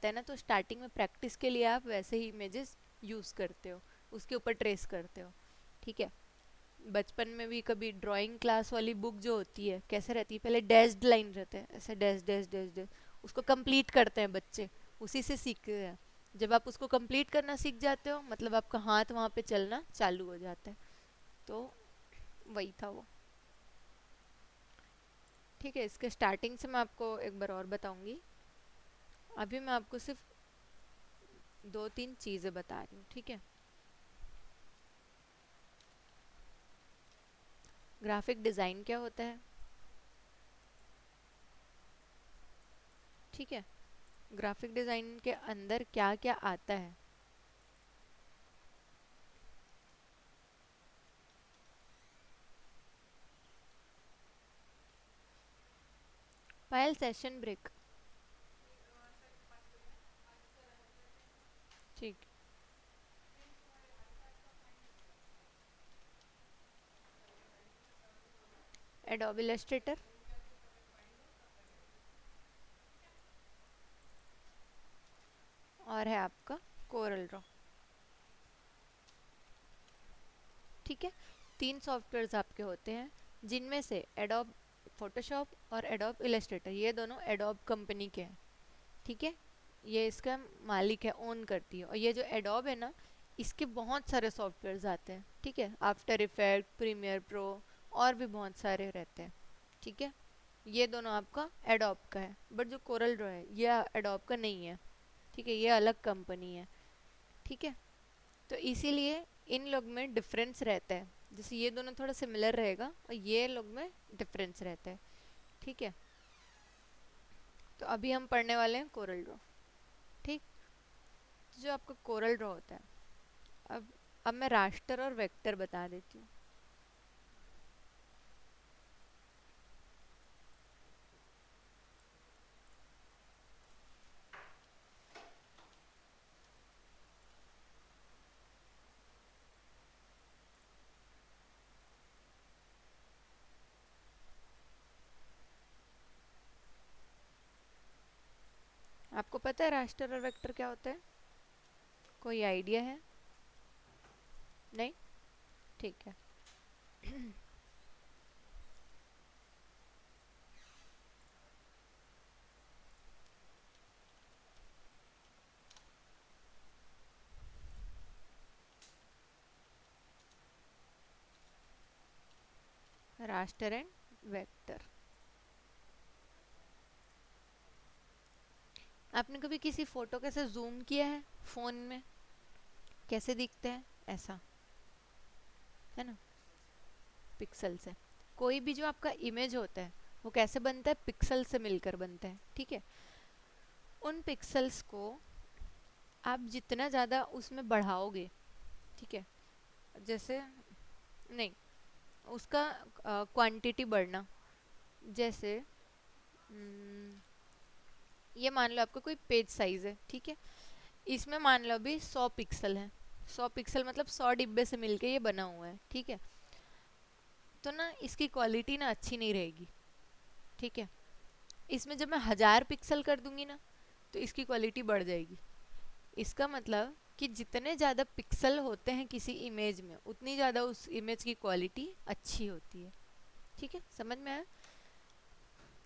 आता है ना, तो स्टार्टिंग में प्रैक्टिस के लिए आप वैसे ही इमेजेस यूज़ करते हो, उसके ऊपर ट्रेस करते हो। ठीक है। बचपन में भी कभी ड्राइंग क्लास वाली बुक जो होती है कैसे रहती है, पहले डैश्ड लाइन रहते हैं ऐसे, डैश डैश डैश डैश, उसको कंप्लीट करते हैं बच्चे, उसी से सीखते हैं। जब आप उसको कंप्लीट करना सीख जाते हो मतलब आपका हाथ वहाँ पे चलना चालू हो जाता है। तो वही था वो। ठीक है, इसके स्टार्टिंग से मैं आपको एक बार और बताऊंगी। अभी मैं आपको सिर्फ दो तीन चीज़ें बता रही हूँ। ठीक है। ग्राफिक डिज़ाइन क्या होता है? ठीक है। ग्राफिक डिज़ाइन के अंदर क्या क्या आता है? पायल सेशन ब्रेक। ठीक। Adobe Illustrator. और है आपका कोरल ड्रॉ। ठीक है। तीन सॉफ्टवेयर्स आपके होते हैं, जिनमें से एडोब फोटोशॉप और एडोब इलस्ट्रेटर, ये दोनों एडोब कंपनी के हैं। ठीक है। ये इसका मालिक है, ओन करती है। और ये जो एडोब है ना, इसके बहुत सारे सॉफ्टवेयर्स आते हैं। ठीक है, आफ्टर इफेक्ट, प्रीमियर प्रो, और भी बहुत सारे रहते हैं। ठीक है। ये दोनों आपका एडोब का है, बट जो कोरल ड्रॉ है ये एडोब का नहीं है। ठीक है, ये अलग कंपनी है। ठीक है। तो इसीलिए इन लोग में डिफरेंस रहता है, जैसे ये दोनों थोड़ा सिमिलर रहेगा और ये लोग में डिफरेंस रहता है। ठीक है। तो अभी हम पढ़ने वाले हैं कोरल ड्रॉ। ठीक। तो जो आपका कोरल ड्रॉ होता है, अब मैं रास्टर और वेक्टर बता देती हूँ। आपको पता है रास्टर और वेक्टर क्या होता है? कोई आइडिया है? नहीं। ठीक है। Raster and vector. आपने कभी किसी फोटो कैसे जूम किया है फोन में? कैसे दिखते हैं? ऐसा, है ना, पिक्सल से। कोई भी जो आपका इमेज होता है वो कैसे बनता है? पिक्सल से मिलकर बनता है। ठीक है। उन पिक्सल्स को आप जितना ज़्यादा उसमें बढ़ाओगे, ठीक है, जैसे, नहीं, उसका क्वांटिटी बढ़ना, जैसे ये मान लो आपका कोई पेज साइज है। ठीक है। इसमें मान लो अभी 100 पिक्सल है। 100 पिक्सल मतलब 100 डिब्बे से मिलके ये बना हुआ है। ठीक है। तो ना इसकी क्वालिटी ना अच्छी नहीं रहेगी। ठीक है। इसमें जब मैं 1000 पिक्सल कर दूंगी ना, तो इसकी क्वालिटी बढ़ जाएगी। इसका मतलब कि जितने ज़्यादा पिक्सल होते हैं किसी इमेज में, उतनी ज़्यादा उस इमेज की क्वालिटी अच्छी होती है। ठीक है, समझ में आया?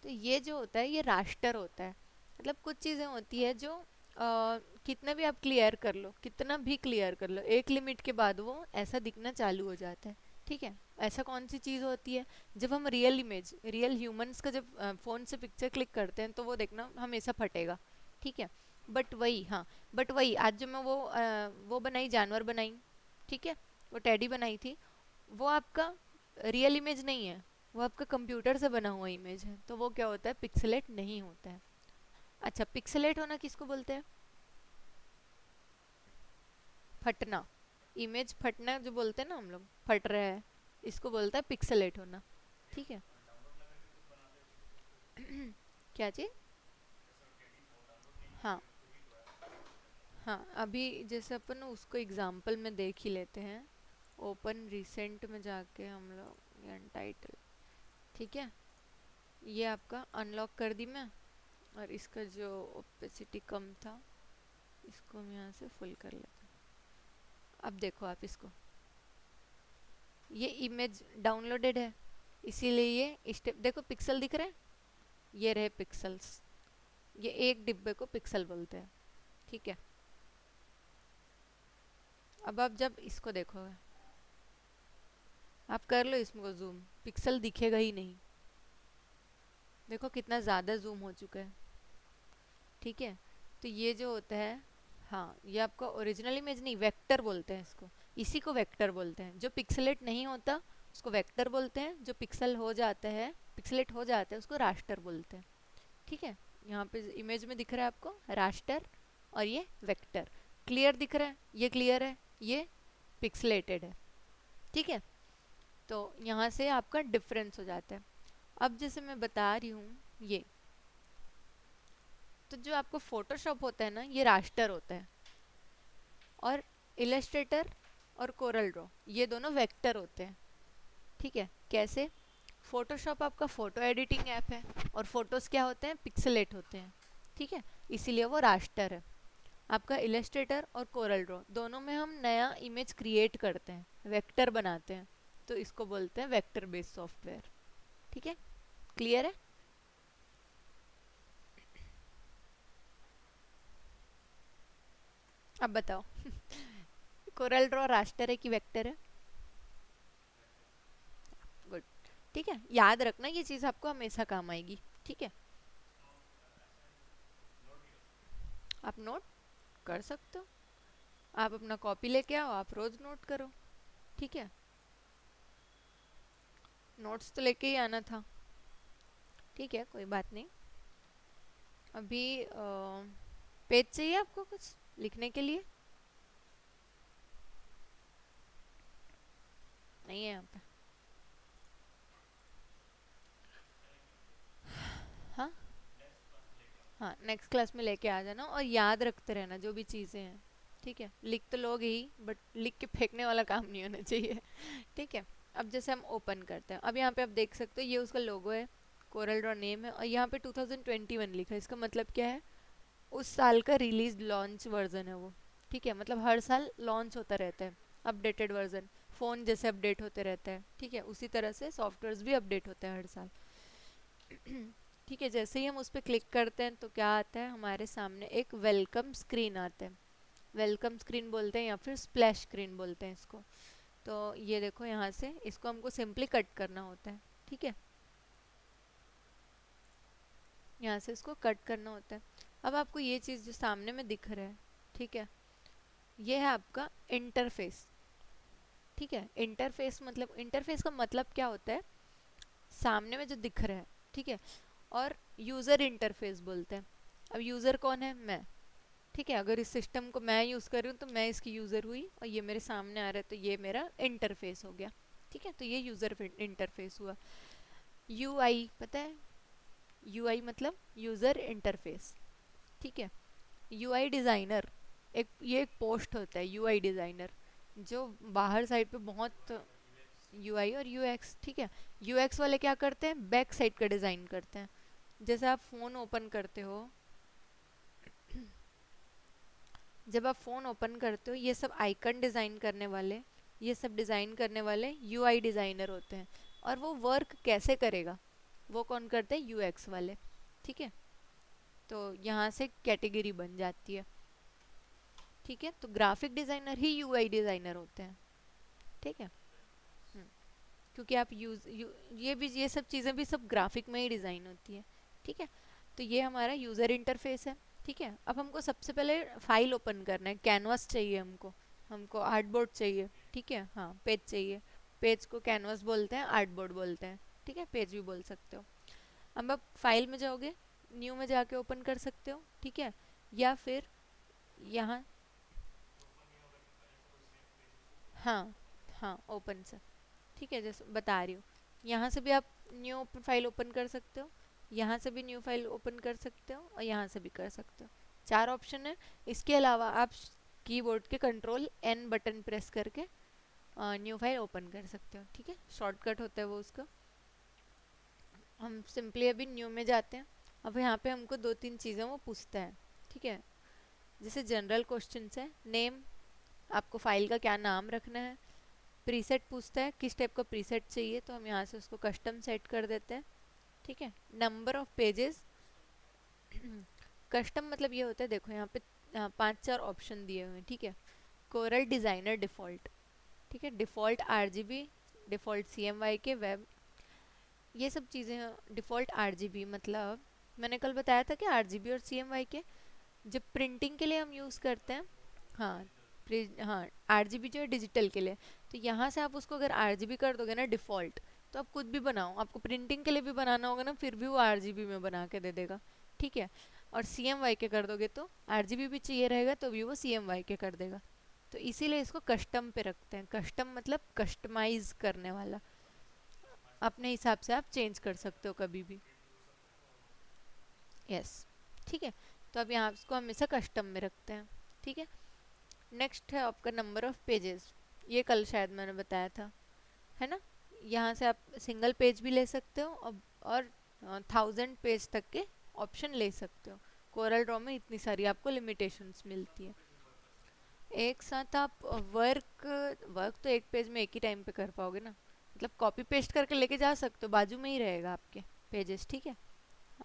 तो ये जो होता है ये रास्टर होता है। मतलब कुछ चीज़ें होती है जो कितना भी आप क्लियर कर लो, कितना भी क्लियर कर लो, एक लिमिट के बाद वो ऐसा दिखना चालू हो जाता है। ठीक है। ऐसा कौन सी चीज़ होती है? जब हम रियल इमेज, रियल ह्यूमंस का जब फ़ोन से पिक्चर क्लिक करते हैं तो वो देखना हमेशा फटेगा। ठीक है। बट वही, हाँ, बट वही आज जो मैं वो बनाई, जानवर बनाई, ठीक है, वो टेडी बनाई थी, वो आपका रियल इमेज नहीं है, वो आपका कंप्यूटर से बना हुआ इमेज है, तो वो क्या होता है? पिक्सेलेट नहीं होता है। अच्छा, पिक्सेलेट होना किसको बोलते हैं? फटना। इमेज फटना जो बोलते हैं ना हम लोग, फट रहा है, इसको बोलता है पिक्सेलेट होना। ठीक है। क्या चीज़? हाँ, हाँ, अभी जैसे अपन उसको एग्जाम्पल में देख ही लेते हैं। ओपन रिसेंट में जाके हम लोग, अनटाइटल, ठीक है, ये आपका अनलॉक कर दी मैं। और इसका जो ओपेसिटी कम था इसको हम यहाँ से फुल कर लेते हैं। अब देखो आप इसको, ये इमेज डाउनलोडेड है इसीलिए ये स्टेप देखो, पिक्सल दिख रहे हैं, ये रहे पिक्सल्स, ये एक डिब्बे को पिक्सल बोलते हैं, ठीक है। अब आप जब इसको देखोगे, आप कर लो इसमें जूम, पिक्सल दिखेगा ही नहीं, देखो कितना ज़्यादा जूम हो चुका है, ठीक है। तो ये जो होता है, हाँ ये आपका ओरिजिनल इमेज नहीं, वेक्टर बोलते हैं इसको, इसी को वेक्टर बोलते हैं। जो पिक्सलेट नहीं होता उसको वेक्टर बोलते हैं, जो पिक्सल हो जाता है, पिक्सलेट हो जाता है, उसको रास्टर बोलते हैं, ठीक है। यहाँ पे इमेज में दिख रहा है आपको रास्टर और ये वेक्टर, क्लियर दिख रहा है, ये क्लियर है, ये पिक्सलेटेड है, ठीक है। तो यहाँ से आपका डिफरेंस हो जाता है। अब जैसे मैं बता रही हूँ ये, तो जो आपको फोटोशॉप होता है ना, ये रास्टर होता है, और इलस्ट्रेटर और कोरल ड्रॉ ये दोनों वेक्टर होते हैं, ठीक है। कैसे? फोटोशॉप आपका फोटो एडिटिंग ऐप है और फोटोज क्या होते हैं, पिक्सलेट होते हैं, ठीक है, इसीलिए वो रास्टर है। आपका इलस्ट्रेटर और कोरल ड्रॉ दोनों में हम नया इमेज क्रिएट करते हैं, वेक्टर बनाते हैं, तो इसको बोलते हैं वेक्टर बेस्ड सॉफ्टवेयर, ठीक है। क्लियर है? अब बताओ कोरल ड्रॉ रास्टर है कि वेक्टर है? गुड, ठीक है, याद रखना ये चीज़ आपको हमेशा काम आएगी, ठीक है। आप नोट कर सकते हो, आप अपना कॉपी लेके आओ, आप रोज नोट करो, ठीक है। नोट्स तो लेके ही आना था, ठीक है, कोई बात नहीं। अभी पेज चाहिए आपको कुछ लिखने के लिए? नहीं है यहाँ पे? हाँ हाँ, नेक्स्ट क्लास में लेके आ जाना और याद रखते रहना जो भी चीज़ें हैं, ठीक है। लिख तो लोगे ही, बट लिख के फेंकने वाला काम नहीं होना चाहिए ठीक है। अब जैसे हम ओपन करते हैं, अब यहाँ पे आप देख सकते हो ये उसका लोगो है, कोरल ड्रॉ नेम है, और यहाँ पे 2021 लिखा है, इसका मतलब क्या है, उस साल का रिलीज लॉन्च वर्जन है वो, ठीक है। मतलब हर साल लॉन्च होता रहता है अपडेटेड वर्जन, फ़ोन जैसे अपडेट होते रहता है, ठीक है, उसी तरह से सॉफ्टवेयर भी अपडेट होता है हर साल ठीक है। जैसे ही हम उस पर क्लिक करते हैं तो क्या आता है, हमारे सामने एक वेलकम स्क्रीन आता है, वेलकम स्क्रीन बोलते हैं या फिर स्प्लैश स्क्रीन बोलते हैं इसको। तो ये देखो यहाँ से इसको हमको सिंपली कट करना होता है, ठीक है, यहाँ से इसको कट करना होता है। अब आपको ये चीज़ जो सामने में दिख रहा है, ठीक है, ये है आपका इंटरफेस, ठीक है। इंटरफेस का मतलब क्या होता है, सामने में जो दिख रहा है, ठीक है। और यूज़र इंटरफेस बोलते हैं। अब यूज़र कौन है, मैं, ठीक है। अगर इस सिस्टम को मैं यूज़ कर रही हूँ तो मैं इसकी यूज़र हुई, और ये मेरे सामने आ रहा है तो ये मेरा इंटरफेस हो गया, ठीक है। तो ये यूज़र इंटरफेस हुआ। यूआई पता है, यूआई मतलब यूज़र इंटरफेस, ठीक है। यूआई डिज़ाइनर, एक ये एक पोस्ट होता है यूआई डिज़ाइनर, जो बाहर साइड पे बहुत, यूआई और यूएक्स, ठीक है। यूएक्स वाले क्या करते हैं, बैक साइड का डिज़ाइन करते हैं। जैसे आप फ़ोन ओपन करते हो, जब आप फ़ोन ओपन करते हो, ये सब आइकन डिज़ाइन करने वाले, ये सब डिज़ाइन करने वाले यूआई डिज़ाइनर होते हैं। और वो वर्क कैसे करेगा, वो कौन करते हैं, यूएक्स वाले, ठीक है। तो यहाँ से कैटेगरी बन जाती है, ठीक है। तो ग्राफिक डिज़ाइनर ही यूआई डिज़ाइनर होते हैं, ठीक है। क्योंकि आप ये भी, ये सब चीज़ें भी सब ग्राफिक में ही डिज़ाइन होती है, ठीक है। तो ये हमारा यूज़र इंटरफेस है, ठीक है। अब हमको सबसे पहले फाइल ओपन करना है, कैनवास चाहिए हमको, हमको आर्टबोर्ड चाहिए, ठीक है, हाँ पेज चाहिए, पेज को कैनवास बोलते हैं, आर्टबोर्ड बोलते हैं, ठीक है, पेज भी बोल सकते हो। अब आप फाइल में जाओगे, न्यू में जाके ओपन कर सकते हो, ठीक है, या फिर यहाँ, हाँ हाँ ओपन से, ठीक है, जैसे बता रही हूँ, यहाँ से भी आप न्यू फाइल ओपन कर सकते हो, यहाँ से भी न्यू फाइल ओपन कर सकते हो, और यहाँ से भी कर सकते हो, चार ऑप्शन है। इसके अलावा आप कीबोर्ड के कंट्रोल एन बटन प्रेस करके न्यू फाइल ओपन कर सकते हो, ठीक है, शॉर्टकट होता है वो उसका। हम सिंपली अभी न्यू में जाते हैं, अब यहाँ पे हमको दो तीन चीज़ें वो पूछता है, ठीक है। जैसे जनरल क्वेश्चन है, नेम, आपको फाइल का क्या नाम रखना है। प्रीसेट पूछता है किस टाइप का प्रीसेट चाहिए, तो हम यहाँ से उसको कस्टम सेट कर देते हैं, ठीक है। नंबर ऑफ पेजेस, कस्टम मतलब ये होता है, देखो यहाँ पे पांच चार ऑप्शन दिए हुए हैं, ठीक है। कोरल डिज़ाइनर डिफ़ॉल्ट, ठीक है। डिफ़ॉल्ट आरजीबी, डिफ़ॉल्ट सीएमवाई के वेब, ये सब चीज़ें हैं। डिफ़ॉल्ट आरजीबी मतलब मैंने कल बताया था कि आरजीबी और सीएमवाई के जब प्रिंटिंग के लिए हम यूज़ करते हैं, हाँ, हाँ, आरजीबी जो है डिजिटल के लिए, तो यहाँ से आप उसको अगर आरजीबी कर दोगे ना डिफ़ॉल्ट, तो आप कुछ भी बनाओ, आपको प्रिंटिंग के लिए भी बनाना होगा ना, फिर भी वो आरजीबी में बना के दे देगा, ठीक है। और सीएमवाई के कर दोगे तो आरजीबी भी चाहिए रहेगा तो भी वो सीएमवाई के कर देगा। तो इसीलिए इसको कस्टम पे रखते हैं। कस्टम मतलब कस्टमाइज करने वाला, अपने हिसाब से आप चेंज कर सकते हो कभी भी। यस, ठीक है। तो अब यहाँ इसको हमेशा कस्टम में रखते हैं, ठीक है। नेक्स्ट है आपका नंबर ऑफ पेजेस, ये कल शायद मैंने बताया था, है ना। यहाँ से आप सिंगल पेज भी ले सकते हो और 1000 पेज तक के ऑप्शन ले सकते हो। कोरल ड्रॉ में इतनी सारी आपको लिमिटेशंस मिलती है। एक साथ आप वर्क वर्क तो एक पेज में एक ही टाइम पे कर पाओगे ना, मतलब कॉपी पेस्ट करके लेके जा सकते हो, बाजू में ही रहेगा आपके पेजेस, ठीक है।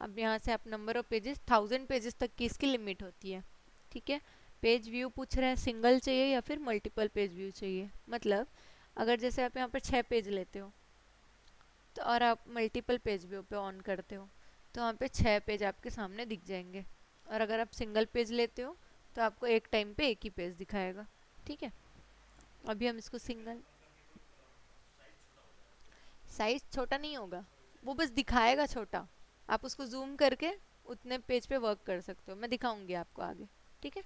अब यहाँ से आप नंबर ऑफ पेजेस 1000 पेजेस तक की इसकी लिमिट होती है, ठीक है। पेज व्यू पूछ रहा है, सिंगल चाहिए या फिर मल्टीपल पेज व्यू चाहिए, मतलब अगर जैसे आप यहाँ पर 6 पेज लेते हो तो और आप मल्टीपल पेज व्यू पे ऑन करते हो तो वहाँ पे 6 पेज आपके सामने दिख जाएंगे। और अगर आप सिंगल पेज लेते हो तो आपको एक टाइम पे एक ही पेज दिखाएगा, ठीक है। अभी हम इसको सिंगल, साइज छोटा नहीं होगा, वो बस दिखाएगा छोटा, आप उसको जूम करके उतने पेज पे वर्क कर सकते हो, मैं दिखाऊंगी आपको आगे, ठीक है।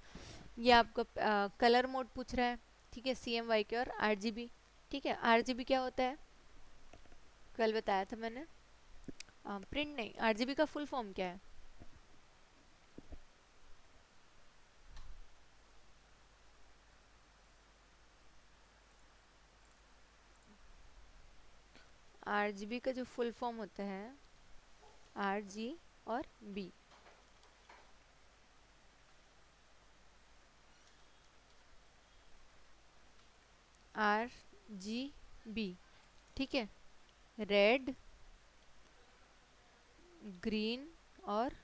ये आपका कलर मोड पूछ रहा है, ठीक है, सीएमवाई के और आरजीबी, ठीक है। आरजीबी क्या होता है, कल बताया था मैंने, प्रिंट नहीं, आरजीबी का फुल फॉर्म क्या है। आरजीबी का जो फुल फॉर्म होता है, आरजी और बी, आर जी बी, ठीक है। रेड, ग्रीन और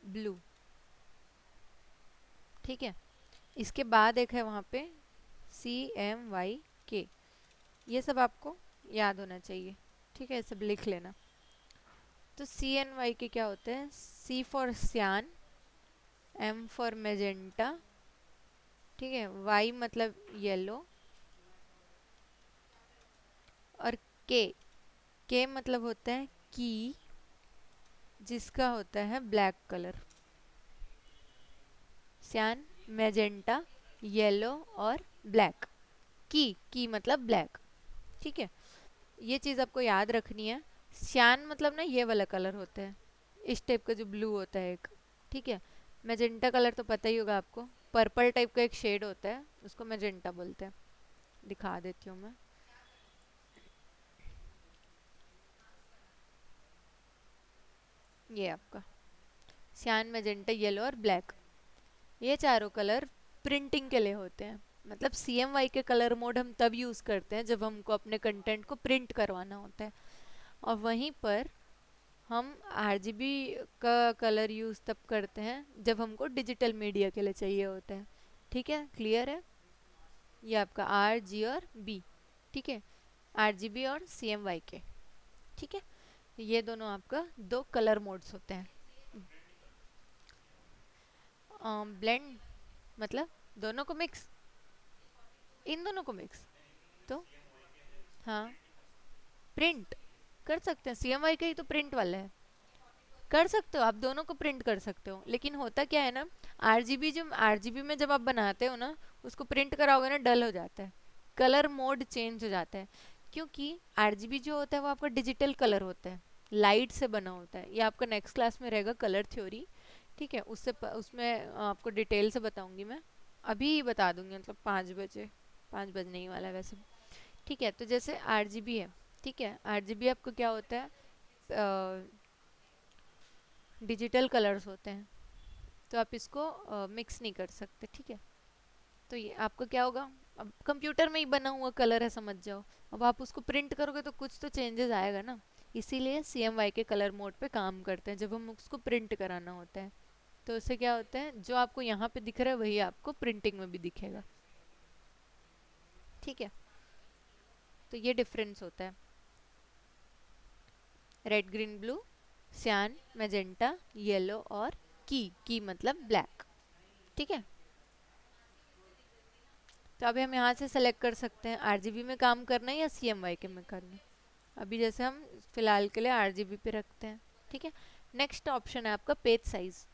ब्लू, ठीक है। इसके बाद एक है वहाँ पे CMYK, ये सब आपको याद होना चाहिए, ठीक है, सब लिख लेना। तो CNYK क्या होते हैं, C फॉर सियान, M फॉर मेजेंटा, ठीक है, Y मतलब येलो, और K मतलब होता है की, जिसका होता है ब्लैक कलर। सियान, मेजेंटा, येलो और ब्लैक, की मतलब ब्लैक, ठीक है। ये चीज़ आपको याद रखनी है। सियान मतलब ना ये वाला कलर होता है, इस टाइप का जो ब्लू होता है एक, ठीक है। मैजेंटा कलर तो पता ही होगा आपको, पर्पल टाइप का एक शेड होता है, उसको मैजेंटा बोलते हैं। दिखा देती हूँ मैं, ये आपका सियान, मैजेंटा, येलो और ब्लैक, ये चारों कलर प्रिंटिंग के लिए होते हैं। मतलब CMY के कलर मोड हम तब यूज़ करते हैं जब हमको अपने कंटेंट को प्रिंट करवाना होता है, और वहीं पर हम RGB का कलर यूज़ तब करते हैं जब हमको डिजिटल मीडिया के लिए चाहिए होता है, ठीक है, क्लियर है। ये आपका RG और B, ठीक है, RGB और CMY के, ठीक है। ये दोनों आपका दो कलर मोड्स होते हैं। ब्लेंड मतलब दोनों को मिक्स, इन दोनों को मिक्स, तो हाँ, प्रिंट कर सकते हैं, CMY का ही तो प्रिंट वाला है, कर सकते हो आप, दोनों को प्रिंट कर सकते हो। लेकिन होता क्या है ना, आरजीबी जो आरजीबी में जब आप बनाते हो ना, उसको प्रिंट कराओगे ना डल हो जाता है, कलर मोड चेंज हो जाता है, क्योंकि आरजीबी जो होता है वो आपका डिजिटल कलर होता है, लाइट से बना होता है। ये आपका नेक्स्ट क्लास में रहेगा, कलर थ्योरी, ठीक है, उसमें आपको डिटेल से बताऊंगी मैं, अभी ही बता दूंगी, मतलब 5 बजे, 5 बजने ही वाला है वैसे, ठीक है। तो जैसे आरजीबी है, ठीक है, आरजीबी आपको क्या होता है, डिजिटल कलर्स होते हैं, तो आप इसको मिक्स नहीं कर सकते, ठीक है। तो ये आपका क्या होगा, अब कंप्यूटर में ही बना हुआ कलर है समझ जाओ, अब आप उसको प्रिंट करोगे तो कुछ तो चेंजेस आएगा ना। इसीलिए CMYK के कलर मोड पे काम करते हैं जब हम उसको प्रिंट कराना होता है। तो उससे क्या होता है, जो आपको यहाँ पे दिख रहा है वही आपको प्रिंटिंग में भी दिखेगा, ठीक है। तो ये डिफरेंस होता है, रेड ग्रीन ब्लू, सियान, मैजेंटा, येलो और की मतलब ब्लैक, ठीक है। तो अभी हम यहाँ से सेलेक्ट कर सकते हैं RGB में काम करना है या CMYK में करना है। अभी जैसे हम फिलहाल के लिए RGB पे रखते हैं, ठीक है। नेक्स्ट ऑप्शन है आपका पेज साइज।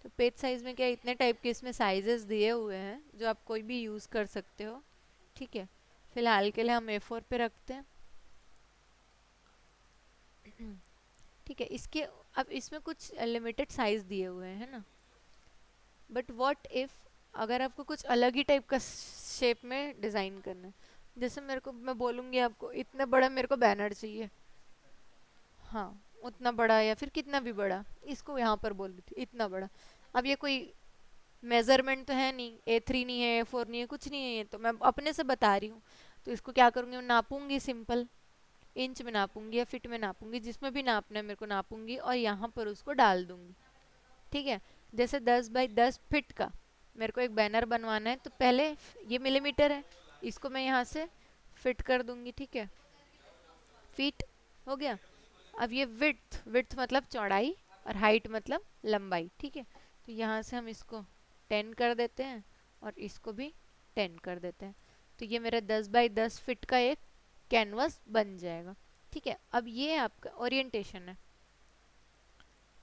तो पेज साइज में क्या है, इतने टाइप के इसमें साइजेस दिए हुए हैं जो आप कोई भी यूज़ कर सकते हो, ठीक है। फिलहाल के लिए हम A4 पे रखते हैं, ठीक है। इसके अब इसमें कुछ लिमिटेड साइज दिए हुए हैं ना, बट व्हाट इफ अगर आपको कुछ अलग ही टाइप का शेप में डिज़ाइन करना है, जैसे मेरे को, मैं बोलूँगी आपको इतना बड़ा मेरे को बैनर चाहिए, हाँ उतना बड़ा या फिर कितना भी बड़ा, इसको यहाँ पर बोल रही थी इतना बड़ा। अब ये कोई मेजरमेंट तो है नहीं, A3 नहीं है, A4 नहीं है, कुछ नहीं है, ये तो मैं अपने से बता रही हूँ। तो इसको क्या करूँगी, मैं नापूंगी, सिंपल इंच में नापूंगी या फिट में नापूंगी, जिसमें भी नापना है मेरे को नापूंगी और यहाँ पर उसको डाल दूंगी, ठीक है। जैसे 10 बाई 10 फीट का मेरे को एक बैनर बनवाना है, तो पहले ये मिलीमीटर है, इसको मैं यहाँ से फिट कर दूंगी, ठीक है, फीट हो गया। अब ये विड्थ, विड्थ मतलब चौड़ाई और हाइट मतलब लंबाई, ठीक है। तो यहाँ से हम इसको 10 कर देते हैं और इसको भी 10 कर देते हैं, तो ये मेरा 10 बाई 10 फीट का एक कैनवास बन जाएगा, ठीक है। अब ये आपका ओरिएंटेशन है,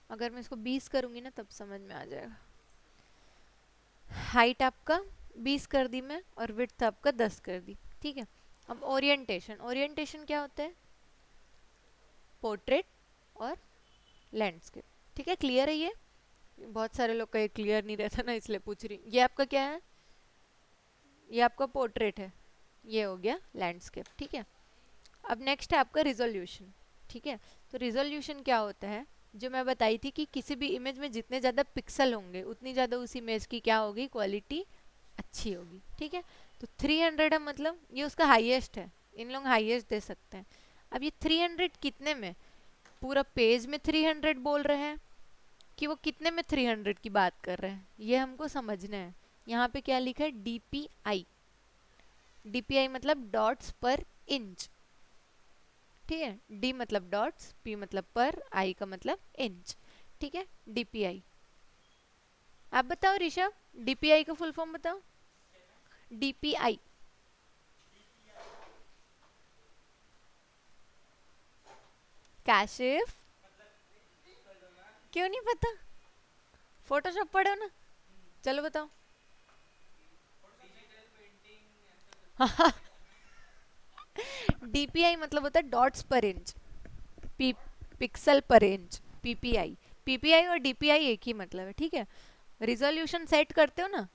अगर मैं इसको 20 करूँगी ना तब समझ में आ जाएगा। हाइट आपका 20 कर दी मैं और विड्थ आपका 10 कर दी, ठीक है। अब ओरिएंटेशन, ओरिएंटेशन क्या होता है, पोर्ट्रेट और लैंडस्केप, ठीक है। क्लियर है ये, बहुत सारे लोग का ये क्लियर नहीं रहता ना, इसलिए पूछ रही हूँ। ये आपका क्या है, ये आपका पोर्ट्रेट है, ये हो गया लैंडस्केप, ठीक है। अब नेक्स्ट है आपका रिजोल्यूशन, ठीक है। तो रिजोल्यूशन क्या होता है, जो मैं बताई थी कि किसी भी इमेज में जितने ज़्यादा पिक्सल होंगे उतनी ज़्यादा उस इमेज की क्या होगी, क्वालिटी अच्छी होगी, ठीक है। तो 300 है, मतलब ये उसका हाईएस्ट है, इन लोग हाईएस्ट दे सकते हैं। अब ये 300 कितने में, पूरा पेज में 300 बोल रहे हैं कि वो कितने में 300 की बात कर रहे हैं, ये हमको समझना है। यहाँ पे क्या लिखा है, DPI, DPI मतलब डॉट्स पर इंच, ठीक है। D मतलब डॉट्स, P मतलब पर, I का मतलब इंच, ठीक है। DPI, आप बताओ ऋषभ, DPI का फुल फॉर्म बताओ। DPI, काशिफ, क्यों नहीं पता, फोटोशॉप पढ़ो ना, चलो बताओ। DPI मतलब होता है डॉट्स पर इंच, पी पिक्सल पर इंच, PPI। PPI और DPI एक ही मतलब है, ठीक है। रिजोल्यूशन सेट करते हो ना,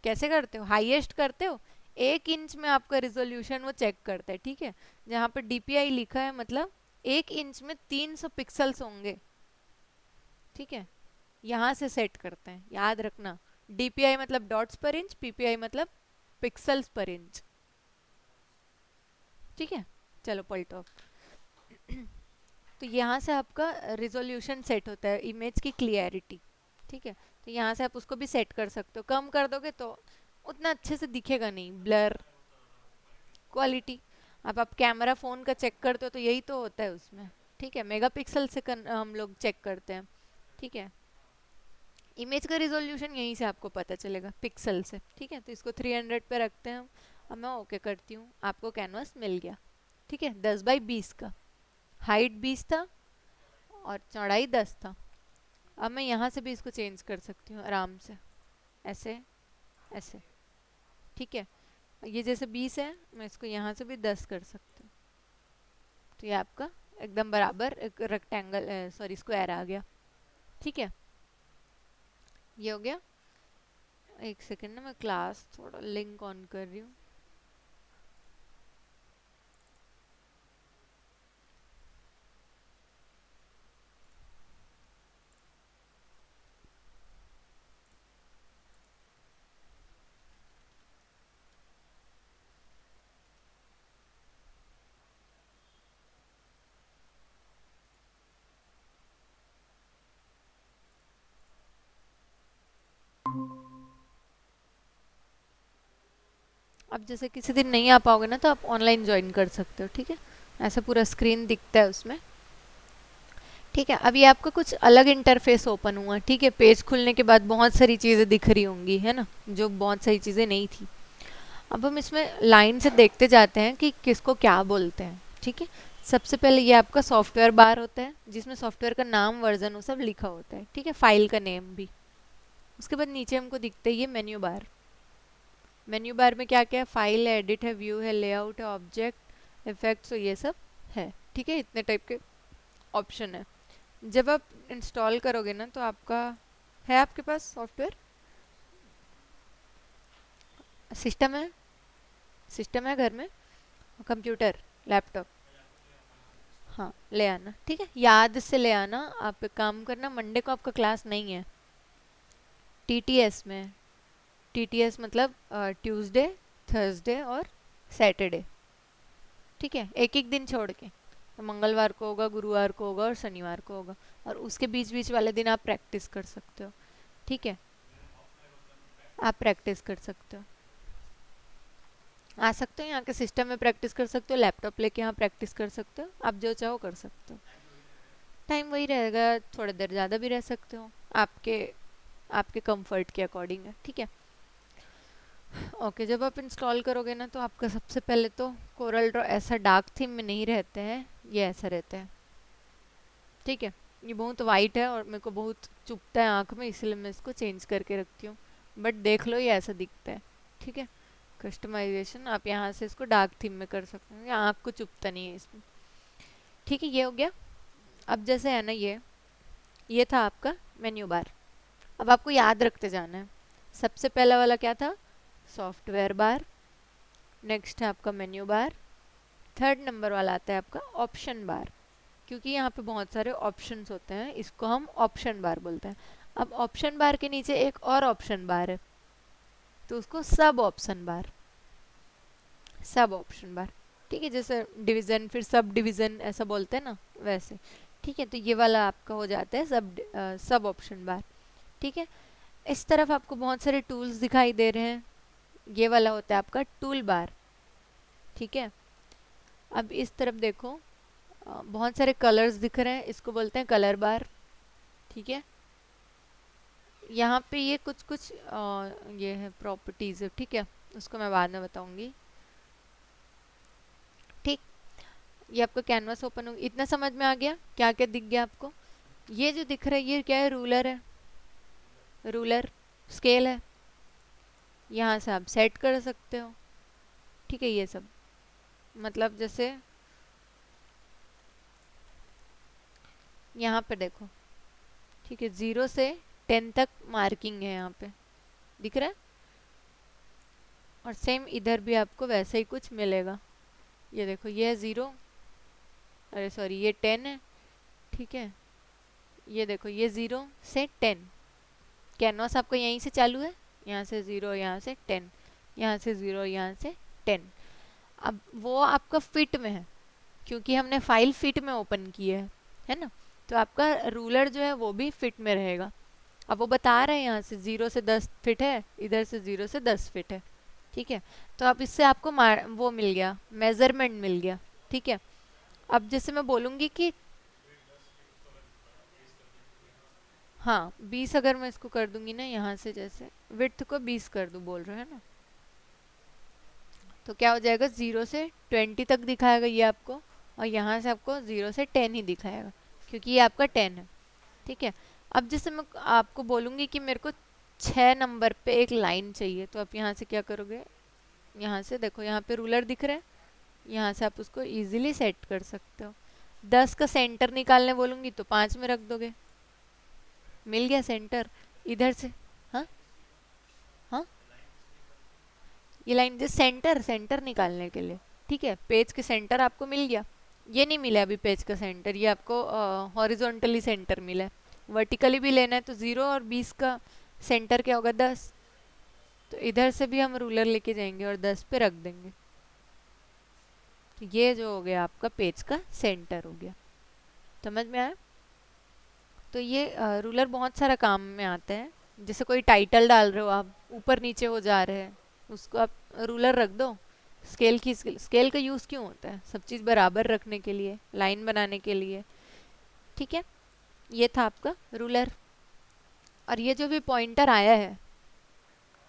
कैसे करते हो, हाईएस्ट करते हो, 1 इंच में आपका रिजोल्यूशन वो चेक करता है, ठीक है। जहाँ पर DPI लिखा है मतलब 1 इंच में 300 पिक्सल्स होंगे, ठीक है। यहाँ से सेट करते हैं, याद रखना। DPI मतलब डॉट्स पर इंच, PPI मतलब पिक्सल्स पर इंच, ठीक है। चलो पलटो। तो यहाँ से आपका रिजोल्यूशन सेट होता है, इमेज की क्लियरिटी, ठीक है। तो यहाँ से आप उसको भी सेट कर सकते हो, कम कर दोगे तो उतना अच्छे से दिखेगा नहीं, ब्लर क्वालिटी। अब आप कैमरा फ़ोन का चेक करते हो तो यही तो होता है उसमें, ठीक है। मेगापिक्सल से हम लोग चेक करते हैं, ठीक है। इमेज का रिजोल्यूशन यहीं से आपको पता चलेगा, पिक्सल से, ठीक है। तो इसको 300 पे रखते हैं हम। अब मैं ओके करती हूँ, आपको कैनवास मिल गया, ठीक है। 10 बाई 20 का, हाइट 20 था और चौड़ाई 10 था। अब मैं यहाँ से भी इसको चेंज कर सकती हूँ आराम से, ऐसे ऐसे, ठीक है। ये जैसे 20 है, मैं इसको यहाँ से भी 10 कर सकती हूँ, तो ये आपका एकदम बराबर एक रेक्टेंगल, सॉरी स्क्वायर आ गया, ठीक है। ये हो गया। एक सेकेंड ना, मैं क्लास थोड़ा लिंक ऑन कर रही हूँ। अब जैसे किसी दिन नहीं आ पाओगे ना तो आप ऑनलाइन ज्वाइन कर सकते हो, ठीक है। ऐसा पूरा स्क्रीन दिखता है उसमें, ठीक है। अभी आपका कुछ अलग इंटरफेस ओपन हुआ, ठीक है। पेज खुलने के बाद बहुत सारी चीज़ें दिख रही होंगी, है ना, जो बहुत सारी चीज़ें नहीं थी। अब हम इसमें लाइन से देखते जाते हैं कि किसको क्या बोलते हैं, ठीक है। सबसे पहले ये आपका सॉफ्टवेयर बार होता है, जिसमें सॉफ्टवेयर का नाम, वर्जन, वो सब लिखा होता है, ठीक है, फाइल का नेम भी। उसके बाद नीचे हमको दिखते है ये मेन्यू बार। मेन्यू बार में क्या क्या है, फाइल है, एडिट है, व्यू है, लेआउट है, ऑब्जेक्ट, इफेक्ट्स, ये सब है, ठीक है। इतने टाइप के ऑप्शन है। जब आप इंस्टॉल करोगे ना तो आपका, है आपके पास सॉफ्टवेयर, सिस्टम है, सिस्टम है घर में, कंप्यूटर, लैपटॉप, हाँ ले आना, ठीक है, याद से ले आना। आप एक काम करना, मंडे को आपका क्लास नहीं है, टीटीएस में। टीटीएस मतलब ट्यूसडे, थर्सडे और सैटरडे, ठीक है, एक एक दिन छोड़ के। तो मंगलवार को होगा, गुरुवार को होगा और शनिवार को होगा, और उसके बीच बीच वाले दिन आप प्रैक्टिस कर सकते हो, ठीक है। आप प्रैक्टिस कर सकते हो, आ सकते हो यहाँ के सिस्टम में प्रैक्टिस कर सकते हो, लैपटॉप लेके यहाँ प्रैक्टिस कर सकते हो, आप जो चाहो कर सकते हो। टाइम वही रहेगा, थोड़ी देर ज़्यादा भी रह सकते हो, आपके आपके कंफर्ट के अकॉर्डिंग है, ठीक है। ओके, जब आप इंस्टॉल करोगे ना तो आपका सबसे पहले तो कोरल ड्रॉ ऐसा डार्क थीम में नहीं रहते हैं, ये ऐसा रहता है, ठीक है। ये बहुत वाइट है और मेरे को बहुत चुभता है आँख में, इसलिए मैं इसको चेंज करके रखती हूँ। बट देख लो ये ऐसा दिखता है, ठीक है। कस्टमाइजेशन आप यहाँ से इसको डार्क थीम में कर सकते हो, ये आँख को चुभता नहीं है इसमें, ठीक है। ये हो गया। अब जैसे है ना, ये था आपका मेन्यू बार। अब आपको याद रखते जाना है। सबसे पहला वाला क्या था, सॉफ्टवेयर बार। नेक्स्ट है आपका मेन्यू बार। थर्ड नंबर वाला आता है आपका ऑप्शन बार, क्योंकि यहाँ पे बहुत सारे ऑप्शंस होते हैं, इसको हम ऑप्शन बार बोलते हैं। अब ऑप्शन बार के नीचे एक और ऑप्शन बार है, तो उसको सब ऑप्शन बार, सब ऑप्शन बार, ठीक है। जैसे डिवीजन फिर सब डिवीजन ऐसा बोलते हैं ना, वैसे, ठीक है। तो ये वाला आपका हो जाता है सब ऑप्शन बार, ठीक है। इस तरफ आपको बहुत सारे टूल्स दिखाई दे रहे हैं, ये वाला होता है आपका टूल बार, ठीक है। अब इस तरफ देखो, बहुत सारे कलर्स दिख रहे हैं, इसको बोलते हैं कलर बार, ठीक है। यहाँ पे ये कुछ कुछ ये है प्रॉपर्टीज है, ठीक है, उसको मैं बाद में बताऊंगी, ठीक। ये आपका कैनवास ओपन हो, इतना समझ में आ गया, क्या क्या दिख गया आपको। ये जो दिख रहा है ये क्या है, रूलर है, रूलर स्केल है, यहाँ से आप सेट कर सकते हो, ठीक है। ये सब मतलब जैसे यहाँ पे देखो, ठीक है, 0 से 10 तक मार्किंग है यहाँ पे, दिख रहा है। और सेम इधर भी आपको वैसा ही कुछ मिलेगा, ये देखो, ये है 0, अरे सॉरी ये 10 है, ठीक है। ये देखो, ये 0 से 10, कैनवास आपका यहीं से चालू है, यहाँ से 0, यहाँ से 10, यहाँ से 0, यहाँ से 10। अब वो आपका फिट में है, क्योंकि हमने फाइल फिट में ओपन की है ना। तो आपका रूलर जो है वो भी फिट में रहेगा। अब वो बता रहे हैं यहाँ से 0 से 10 फिट है, इधर से 0 से 10 फिट है, ठीक है। तो अब इससे आपको वो मिल गया, मेजरमेंट मिल गया, ठीक है। अब जैसे मैं बोलूँगी कि हाँ 20, अगर मैं इसको कर दूंगी ना यहाँ से, जैसे विड्थ को 20 कर दूँ बोल रहे हैं ना, तो क्या हो जाएगा, 0 से 20 तक दिखाएगा ये आपको, और यहाँ से आपको 0 से 10 ही दिखाएगा, क्योंकि ये आपका 10 है, ठीक है। अब जैसे मैं आपको बोलूँगी कि मेरे को 6 नंबर पे एक लाइन चाहिए, तो आप यहाँ से क्या करोगे, यहाँ से देखो, यहाँ पे रूलर दिख रहा है, यहाँ से आप उसको इजीली सेट कर सकते हो। 10 का सेंटर निकालने बोलूँगी तो 5 में रख दोगे, मिल गया सेंटर इधर से। हाँ हाँ, ये लाइन जो सेंटर सेंटर निकालने के लिए, ठीक है, पेज के सेंटर आपको मिल गया। ये नहीं मिला अभी पेज का सेंटर, ये आपको हॉरिजॉन्टली सेंटर मिला है। वर्टिकली भी लेना है तो 0 और 20 का सेंटर क्या होगा, 10। तो इधर से भी हम रूलर लेके जाएंगे और 10 पे रख देंगे, तो ये जो हो गया आपका पेज का सेंटर हो गया। समझ में आया। तो ये रूलर बहुत सारा काम में आता है, जैसे कोई टाइटल डाल रहे हो आप, ऊपर नीचे हो जा रहे हैं, उसको आप रूलर रख दो। स्केल का यूज़ क्यों होता है? सब चीज़ बराबर रखने के लिए, लाइन बनाने के लिए। ठीक है, ये था आपका रूलर। और ये जो भी पॉइंटर आया है,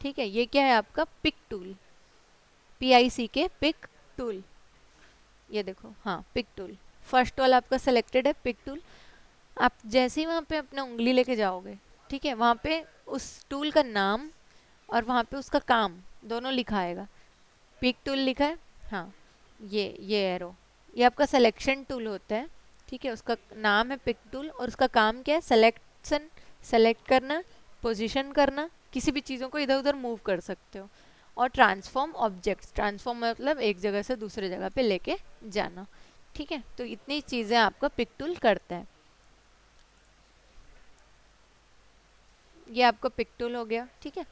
ठीक है, ये क्या है आपका pick tool, PIC pick tool. ये देखो, हाँ पिक टूल, फर्स्ट वाला आपका सेलेक्टेड है पिक टूल। आप जैसे ही वहाँ पे अपना उंगली लेके जाओगे, ठीक है, वहाँ पे उस टूल का नाम और वहाँ पे उसका काम दोनों लिखा आएगा। पिक टूल लिखा है, हाँ, ये एरो, ये आपका सिलेक्शन टूल होता है। ठीक है, उसका नाम है पिक टूल और उसका काम क्या है? सेलेक्शन, सेलेक्ट करना, पोजीशन करना, किसी भी चीज़ों को इधर उधर मूव कर सकते हो। और ट्रांसफॉर्म ऑब्जेक्ट्स, ट्रांसफॉर्म मतलब एक जगह से दूसरे जगह पे लेके जाना। ठीक है, तो इतनी चीज़ें आपका पिक टूल करता है। ये आपका पिक टूल हो गया। ठीक है,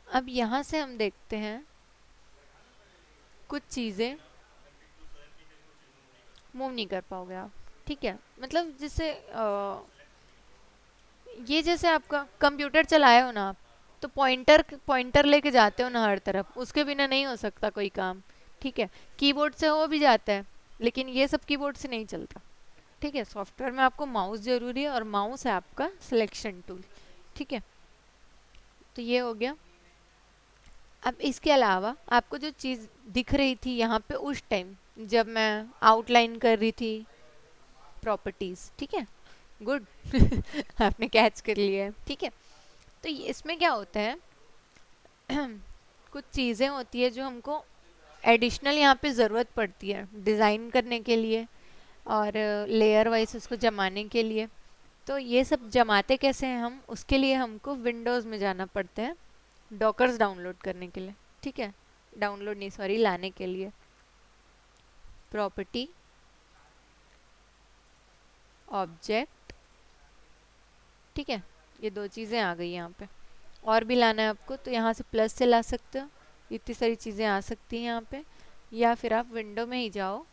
अब यहाँ से हम देखते हैं कुछ चीज़ें मूव नहीं कर पाओगे आप। ठीक है, मतलब जैसे ये जैसे आपका कंप्यूटर चलाए हो ना आप, तो पॉइंटर पॉइंटर लेके जाते हो ना हर तरफ, उसके बिना नहीं हो सकता कोई काम। ठीक है, कीबोर्ड से हो भी जाता है, लेकिन ये सब कीबोर्ड से नहीं चलता। ठीक है, सॉफ्टवेयर में आपको माउस जरूरी है और माउस है आपका सिलेक्शन टूल। ठीक है, तो ये हो गया। अब इसके अलावा आपको जो चीज़ दिख रही थी यहाँ पे उस टाइम जब मैं आउटलाइन कर रही थी, प्रॉपर्टीज, ठीक है, गुड आपने कैच कर लिया है। ठीक है, तो इसमें क्या होता है कुछ चीज़ें होती है जो हमको एडिशनल यहाँ पे ज़रूरत पड़ती है डिज़ाइन करने के लिए और लेयर वाइज उसको जमाने के लिए। तो ये सब जमाते कैसे हैं हम, उसके लिए हमको विंडोज़ में जाना पड़ता है डॉकर्स डाउनलोड करने के लिए। ठीक है, डाउनलोड नहीं, सॉरी, लाने के लिए। प्रॉपर्टी, ऑब्जेक्ट, ठीक है, ये दो चीज़ें आ गई यहाँ पे। और भी लाना है आपको तो यहाँ से प्लस से ला सकते हो, इतनी सारी चीज़ें आ सकती हैं यहाँ पे। या फिर आप विंडो में ही जाओ,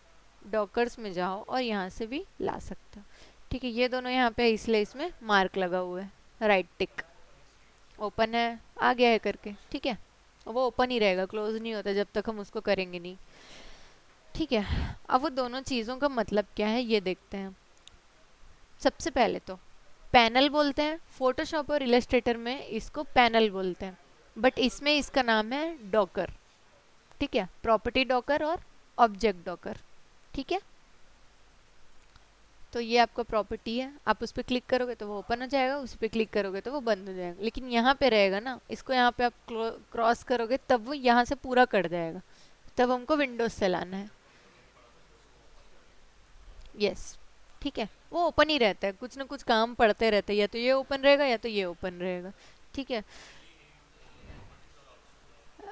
डॉकर्स में जाओ और यहाँ से भी ला सकते हो। ठीक है, ये दोनों यहाँ पे इसलिए इसमें मार्क लगा हुआ है, राइट टिक, ओपन है, आ गया है करके। ठीक है, वो ओपन ही रहेगा, क्लोज नहीं होता जब तक हम उसको करेंगे नहीं। ठीक है, अब वो दोनों चीज़ों का मतलब क्या है ये देखते हैं। सबसे पहले तो पैनल बोलते हैं, फोटोशॉप और इलस्ट्रेटर में इसको पैनल बोलते हैं, बट इसमें इसका नाम है डॉकर। ठीक है, प्रॉपर्टी डॉकर और ऑब्जेक्ट डॉकर। ठीक है, तो ये आपका प्रॉपर्टी है, आप उस पर क्लिक करोगे तो वो ओपन हो जाएगा, उस पर क्लिक करोगे तो वो बंद हो जाएगा। लेकिन यहाँ पे रहेगा ना, इसको यहाँ पे आप क्रॉस करोगे तब वो यहाँ से पूरा कर जाएगा, तब हमको विंडोज से लाना है। यस, ठीक है, वो ओपन ही रहता है, कुछ ना कुछ काम पड़ते रहते हैं, या तो ये ओपन रहेगा या तो ये ओपन रहेगा। ठीक है,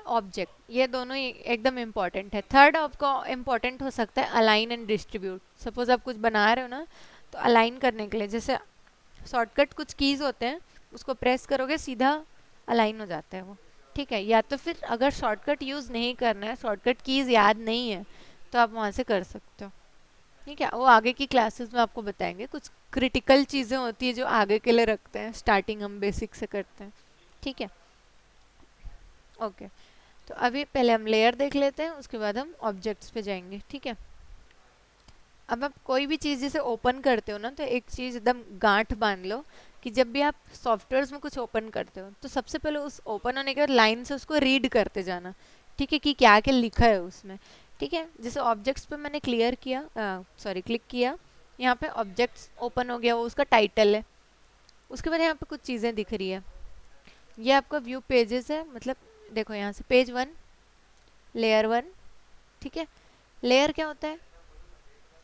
ऑब्जेक्ट, ये दोनों ही एकदम इम्पॉर्टेंट है। थर्ड आपका इम्पॉर्टेंट हो सकता है अलाइन एंड डिस्ट्रीब्यूट। सपोज आप कुछ बना रहे हो ना, तो अलाइन करने के लिए जैसे शॉर्टकट कुछ कीज होते हैं, उसको प्रेस करोगे सीधा अलाइन हो जाता है वो। ठीक है, या तो फिर अगर शॉर्टकट यूज़ नहीं करना है, शॉर्टकट कीज याद नहीं है, तो आप वहाँ से कर सकते हो। ठीक है, वो आगे की क्लासेस में आपको बताएंगे, कुछ क्रिटिकल चीज़ें होती है जो आगे के लिए रखते हैं, स्टार्टिंग हम बेसिक से करते हैं। ठीक है, ओके, तो अभी पहले हम लेयर देख लेते हैं, उसके बाद हम ऑब्जेक्ट्स पे जाएंगे। ठीक है, अब आप कोई भी चीज़ जैसे ओपन करते हो ना, तो एक चीज़ एकदम गांठ बांध लो कि जब भी आप सॉफ्टवेयर्स में कुछ ओपन करते हो तो सबसे पहले उस ओपन होने के बाद लाइन से उसको रीड करते जाना। ठीक है, कि क्या क्या लिखा है उसमें। ठीक है, जैसे ऑब्जेक्ट्स पे मैंने क्लियर किया, सॉरी क्लिक किया, यहाँ पे ऑब्जेक्ट्स ओपन हो गया, वो उसका टाइटल है। उसके बाद यहाँ पे कुछ चीज़ें दिख रही है, ये आपका व्यू पेजेस है, मतलब देखो यहाँ से पेज 1, लेयर 1। ठीक है, लेयर क्या होता है,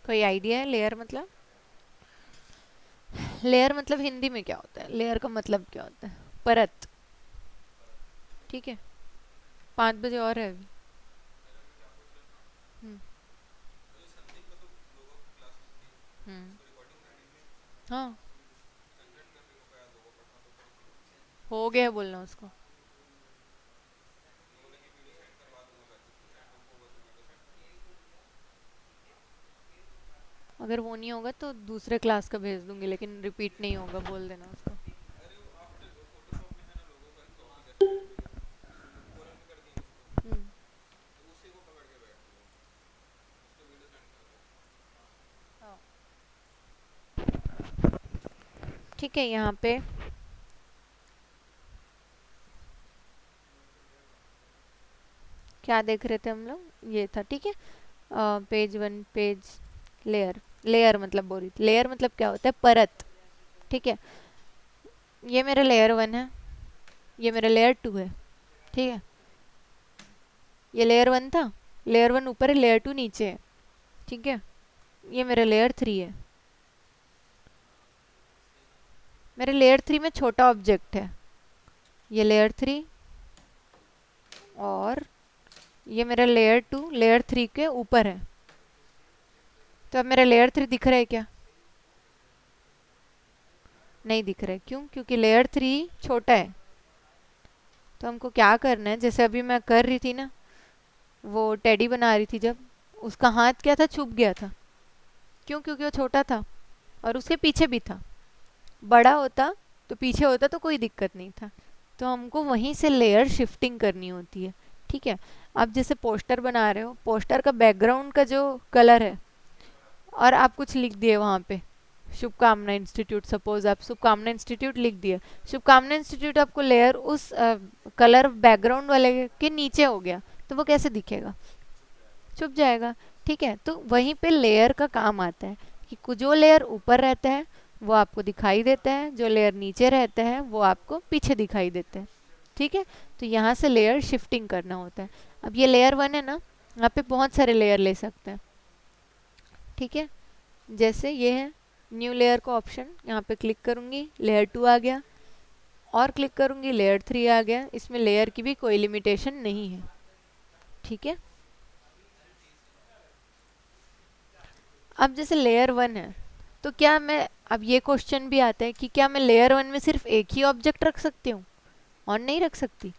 कोई आइडिया है लेयर मतलब? लेयर मतलब हिंदी में क्या होता है, लेयर का मतलब क्या होता है? परत। ठीक है, 5 बजे और है अभी। हम्म। हम्म। हाँ, हो गया बोलना उसको। अगर वो नहीं होगा तो दूसरे क्लास का भेज दूंगी, लेकिन रिपीट नहीं होगा, बोल देना उसको। ठीक है, यहाँ पे क्या देख रहे थे हम लोग, ये था, ठीक है। Page one, page, layer, layer मतलब बोल रही थी, लेयर मतलब क्या होता है, परत, ठीक है। ये मेरा लेयर वन है, ये मेरा लेयर टू है, ठीक है। ये लेयर वन था, लेयर वन ऊपर है, लेयर टू नीचे है, ठीक है। ये मेरा लेयर थ्री है, मेरे लेयर थ्री में छोटा ऑब्जेक्ट है, ये लेयर थ्री, और ये मेरा लेयर टू लेयर थ्री के ऊपर है। तो अब मेरा लेयर थ्री दिख रहा है क्या? नहीं दिख रहा है, क्यों? क्योंकि लेयर थ्री छोटा है। तो हमको क्या करना है, जैसे अभी मैं कर रही थी ना, वो टेडी बना रही थी, जब उसका हाथ क्या था, छुप गया था, क्यों? क्योंकि वो छोटा था और उसके पीछे भी था। बड़ा होता तो पीछे होता तो कोई दिक्कत नहीं था। तो हमको वहीं से लेयर शिफ्टिंग करनी होती है, ठीक है। आप जैसे पोस्टर बना रहे हो, पोस्टर का बैकग्राउंड का जो कलर है, और आप कुछ लिख दिए वहाँ पे, शुभकामना इंस्टीट्यूट, सपोज आप शुभकामना इंस्टीट्यूट लिख दिए, शुभकामना इंस्टीट्यूट आपको लेयर उस कलर बैकग्राउंड वाले के नीचे हो गया, तो वो कैसे दिखेगा? छुप जाएगा, ठीक है। तो वहीं पे लेयर का काम आता है कि जो लेयर ऊपर रहता है वो आपको दिखाई देता है, जो लेयर नीचे रहता है वो आपको पीछे दिखाई देता है, ठीक है। तो यहाँ से लेयर शिफ्टिंग करना होता है। अब ये लेयर वन है ना, यहाँ पे बहुत सारे लेयर ले सकते हैं, ठीक है। जैसे ये है न्यू लेयर का ऑप्शन, यहाँ पे क्लिक करूँगी, लेयर टू आ गया, और क्लिक करूँगी, लेयर थ्री आ गया। इसमें लेयर की भी कोई लिमिटेशन नहीं है, ठीक है। अब जैसे लेयर वन है, तो क्या मैं, अब ये क्वेश्चन भी आता है कि क्या मैं लेयर वन में सिर्फ एक ही ऑब्जेक्ट रख सकती हूँ? और नहीं रख सकती।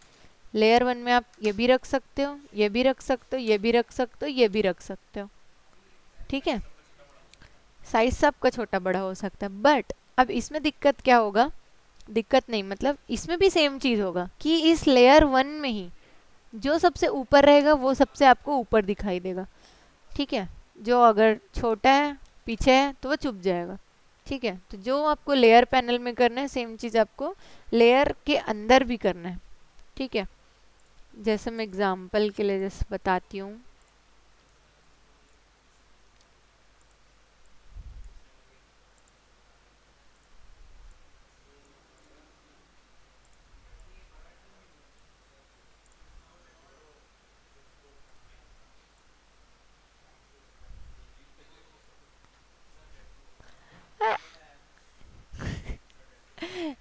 लेयर वन में आप ये भी रख सकते हो, ये भी रख सकते हो, ये भी रख सकते हो, ये भी रख सकते हो, ठीक है। साइज सबका छोटा बड़ा हो सकता है, बट अब इसमें दिक्कत क्या होगा, दिक्कत नहीं मतलब इसमें भी सेम चीज़ होगा कि इस लेयर वन में ही जो सबसे ऊपर रहेगा वो सबसे आपको ऊपर दिखाई देगा, ठीक है। जो अगर छोटा है, पीछे है, तो वो छुप जाएगा, ठीक है। तो जो आपको लेयर पैनल में करना है, सेम चीज़ आपको लेयर के अंदर भी करना है, ठीक है। जैसे मैं एग्जांपल के लिए जैसे बताती हूँ,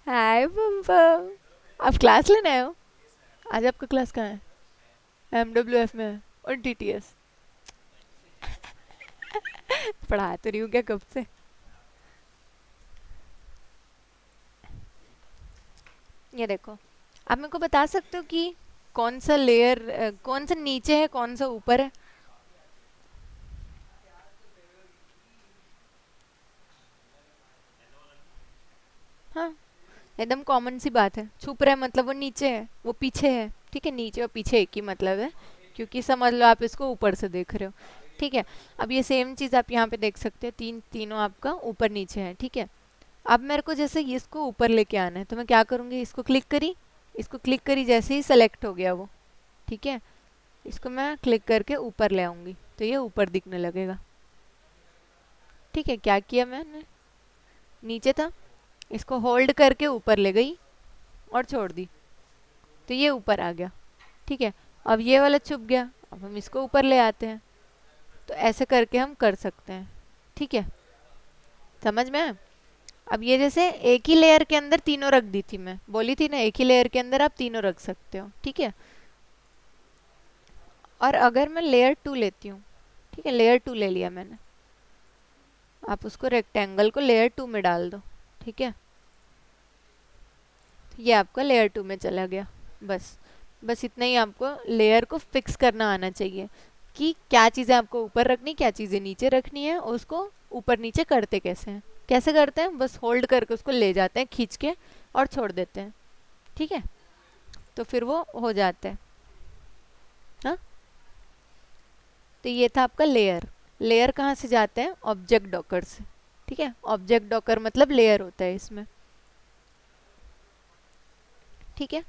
हाय पम, आप क्लास लेने आए हो? आज आपका क्लास कहाँ है? MWF में है और TTS। पढ़ा तो रही हूँ क्या कब से? ये देखो, आप मेरे को बता सकते हो कि कौन सा लेयर, कौन सा नीचे है, कौन सा ऊपर है? हाँ, एकदम कॉमन सी बात है। छुप रहा है मतलब वो नीचे है, वो पीछे है, ठीक है। नीचे और पीछे एक ही मतलब है, क्योंकि समझ लो आप इसको ऊपर से देख रहे हो, ठीक है। अब ये सेम चीज़ आप यहाँ पे देख सकते हो, तीनों आपका ऊपर नीचे है, ठीक है। अब मेरे को जैसे इसको ऊपर लेके आना है, तो मैं क्या करूँगी, इसको क्लिक करी, इसको क्लिक करी, जैसे ही सेलेक्ट हो गया वो, ठीक है। इसको मैं क्लिक करके ऊपर ले आऊँगी, तो ये ऊपर दिखने लगेगा, ठीक है। क्या किया मैंने, नीचे था, इसको होल्ड करके ऊपर ले गई और छोड़ दी, तो ये ऊपर आ गया, ठीक है। अब ये वाला छुप गया, अब हम इसको ऊपर ले आते हैं। तो ऐसे करके हम कर सकते हैं, ठीक है। समझ में आया? अब ये जैसे एक ही लेयर के अंदर तीनों रख दी थी, मैं बोली थी ना एक ही लेयर के अंदर आप तीनों रख सकते हो, ठीक है। और अगर मैं लेयर टू लेती हूँ, ठीक है, लेयर टू ले लिया मैंने, आप उसको रेक्टेंगल को लेयर टू में डाल दो, ठीक है। ये आपका लेयर टू में चला गया। बस बस इतना ही आपको लेयर को फिक्स करना आना चाहिए कि क्या चीज़ें आपको ऊपर रखनी, क्या चीज़ें नीचे रखनी है, और उसको ऊपर नीचे करते कैसे हैं। कैसे करते हैं, बस होल्ड करके उसको ले जाते हैं खींच के और छोड़ देते हैं, ठीक है। तो फिर वो हो जाता है। हाँ, तो ये था आपका लेयर। लेयर कहाँ से जाते हैं, ऑब्जेक्ट डॉकर से, ठीक है। ऑब्जेक्ट डॉकर मतलब लेयर होता है इसमें। ठीक है,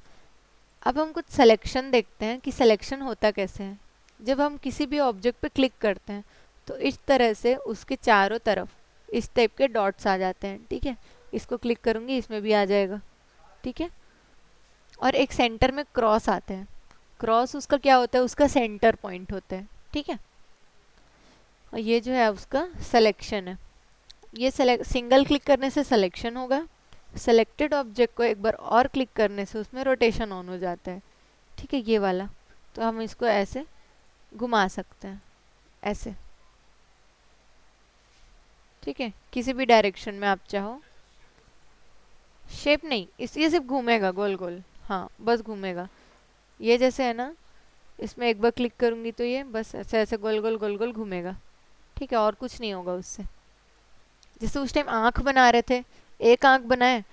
अब हम कुछ सिलेक्शन देखते हैं कि सिलेक्शन होता कैसे है। जब हम किसी भी ऑब्जेक्ट पे क्लिक करते हैं तो इस तरह से उसके चारों तरफ इस टाइप के डॉट्स आ जाते हैं। ठीक है, इसको क्लिक करूँगी, इसमें भी आ जाएगा। ठीक है, और एक सेंटर में क्रॉस आते हैं। क्रॉस उसका क्या होता है, उसका सेंटर पॉइंट होता है। ठीक है, और ये जो है उसका सिलेक्शन है। ये सिंगल क्लिक करने से सिलेक्शन होगा। सेलेक्टेड ऑब्जेक्ट को एक बार और क्लिक करने से उसमें रोटेशन ऑन हो जाता है। ठीक है, ये वाला। तो हम इसको ऐसे घुमा सकते हैं, ऐसे। ठीक है, किसी भी डायरेक्शन में आप चाहो। शेप नहीं, इस ये सिर्फ घूमेगा गोल गोल। हाँ, बस घूमेगा। ये जैसे है ना, इसमें एक बार क्लिक करूंगी तो ये बस ऐसे ऐसे गोल गोल घूमेगा। ठीक है, और कुछ नहीं होगा उससे। जैसे उस टाइम आंख बना रहे थे, एक आंख बनाए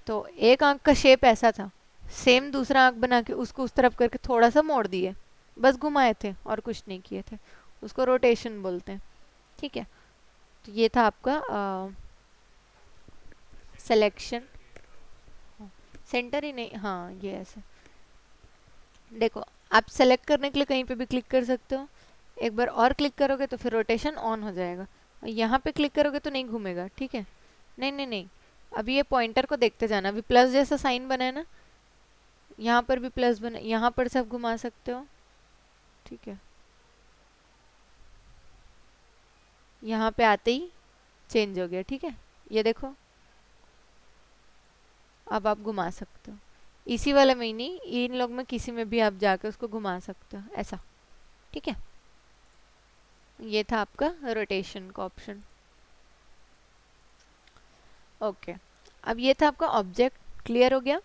तो एक आंख का शेप ऐसा था, सेम दूसरा आंख बना के उसको उस तरफ करके थोड़ा सा मोड़ दिए, बस घुमाए थे और कुछ नहीं किए थे। उसको रोटेशन बोलते हैं। ठीक है, तो ये था आपका सिलेक्शन। सेंटर ही नहीं, हाँ ये ऐसे। देखो, आप सेलेक्ट करने के लिए कहीं पे भी क्लिक कर सकते हो। एक बार और क्लिक करोगे तो फिर रोटेशन ऑन हो जाएगा। और यहाँ पे क्लिक करोगे तो नहीं घूमेगा। ठीक है, नहीं नहीं नहीं, अभी ये पॉइंटर को देखते जाना। अभी प्लस जैसा साइन बना है ना, यहाँ पर भी प्लस बना, यहाँ पर से आप घुमा सकते हो। ठीक है, यहाँ पे आते ही चेंज हो गया। ठीक है, ये देखो, अब आप घुमा सकते हो। इसी वाले में ही नहीं, इन लोग में किसी में भी आप जाके उसको घुमा सकते हो ऐसा। ठीक है, ये था आपका रोटेशन का ऑप्शन। ओके, अब ये था आपका ऑब्जेक्ट। क्लियर हो गया।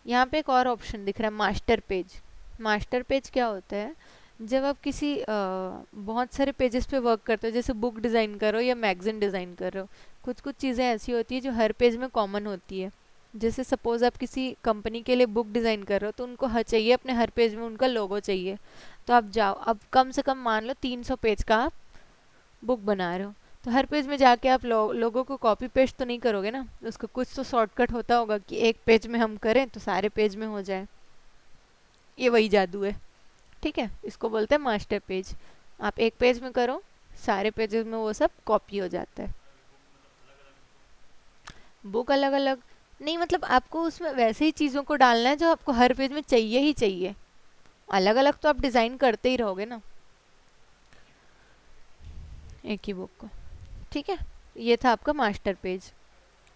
यहाँ पे एक और ऑप्शन दिख रहा है, मास्टर पेज। मास्टर पेज क्या होता है, जब आप किसी बहुत सारे पेजेस पे वर्क करते हो, जैसे बुक डिज़ाइन करो या मैगजीन डिज़ाइन कर रहे हो, कुछ कुछ चीज़ें ऐसी होती है जो हर पेज में कॉमन होती है। जैसे सपोज आप किसी कंपनी के लिए बुक डिज़ाइन कर रहे हो तो उनको हर चाहिए, अपने हर पेज में उनका लोगो चाहिए। तो आप जाओ, अब कम से कम मान लो 300 पेज का आप बुक बना रहे हो, तो हर पेज में जाके आप लोगों को कॉपी पेस्ट तो नहीं करोगे ना, उसका कुछ तो शॉर्टकट होता होगा कि एक पेज में हम करें तो सारे पेज में हो जाए। ये वही जादू है। ठीक है, इसको बोलते हैं मास्टर पेज। आप एक पेज में करो, सारे पेजेस में वो सब कॉपी हो जाता है। बुक अलग अलग नहीं, मतलब आपको उसमें वैसे ही चीज़ों को डालना है जो आपको हर पेज में चाहिए ही चाहिए। अलग अलग तो आप डिज़ाइन करते ही रहोगे ना एक ही बुक को। ठीक है, ये था आपका मास्टर पेज।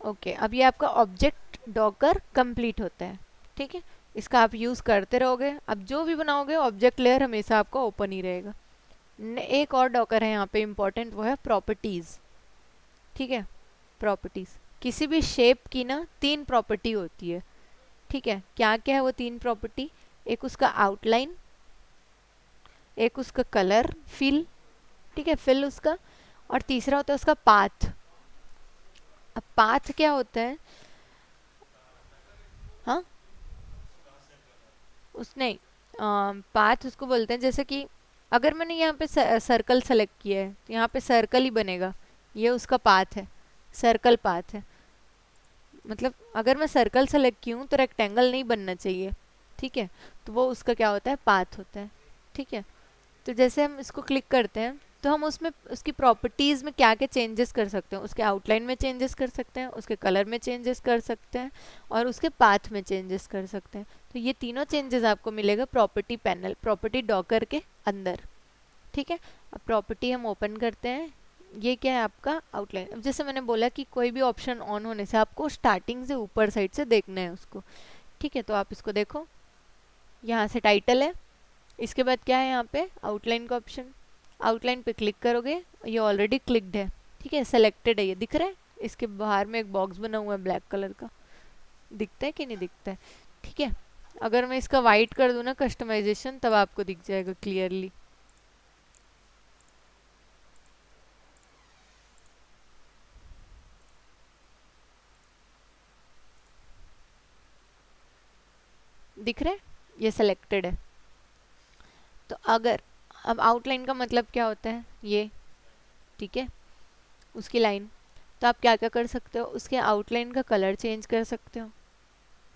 ओके, अब ये आपका ऑब्जेक्ट डॉकर कंप्लीट होता है। ठीक है, इसका आप यूज़ करते रहोगे। अब जो भी बनाओगे ऑब्जेक्ट लेयर हमेशा आपका ओपन ही रहेगा। एक और डॉकर है यहाँ पे इम्पोर्टेंट, वो है प्रॉपर्टीज़। ठीक है, प्रॉपर्टीज़, किसी भी शेप की ना 3 प्रॉपर्टी होती है। ठीक है, क्या क्या है वो 3 प्रॉपर्टी, एक उसका आउटलाइन, एक उसका कलर फिल। ठीक है, फिल उसका, और तीसरा होता है उसका पाथ। अब पाथ क्या होता है, हाँ उसने पाथ उसको बोलते हैं, जैसे कि अगर मैंने यहाँ पे सर्कल सेलेक्ट किया है तो यहाँ पे सर्कल ही बनेगा, ये उसका पाथ है, सर्कल पाथ है। मतलब अगर मैं सर्कल सेलेक्ट की हूँ तो रेक्टेंगल नहीं बनना चाहिए। ठीक है, तो वो उसका क्या होता है, पाथ होता है। ठीक है, तो जैसे हम इसको क्लिक करते हैं तो हम उसमें उसकी प्रॉपर्टीज़ में क्या क्या चेंजेस कर सकते हैं, उसके आउटलाइन में चेंजेस कर सकते हैं, उसके कलर में चेंजेस कर सकते हैं, और उसके पाथ में चेंजेस कर सकते हैं। तो ये तीनों चेंजेस आपको मिलेगा प्रॉपर्टी पैनल, प्रॉपर्टी डॉकर के अंदर। ठीक है, अब प्रॉपर्टी हम ओपन करते हैं। ये क्या है आपका आउटलाइन। अब जैसे मैंने बोला कि कोई भी ऑप्शन ऑन होने से आपको स्टार्टिंग से ऊपर साइड से देखना है उसको। ठीक है, तो आप इसको देखो, यहाँ से टाइटल है, इसके बाद क्या है यहाँ पे आउटलाइन का ऑप्शन। आउटलाइन पे क्लिक करोगे, ये ऑलरेडी क्लिक्ड है। ठीक है, सेलेक्टेड है, ये दिख रहा है। इसके बाहर में एक बॉक्स बना हुआ है ब्लैक कलर का, दिखता है कि नहीं दिखता है। ठीक है, अगर मैं इसका वाइट कर दूँ ना कस्टमाइजेशन, तब आपको दिख जाएगा क्लियरली। दिख रहा है, ये सेलेक्टेड है। तो अगर अब आउटलाइन का मतलब क्या होता है, ये ठीक है उसकी लाइन। तो आप क्या क्या कर सकते हो, उसके आउटलाइन का कलर चेंज कर सकते हो।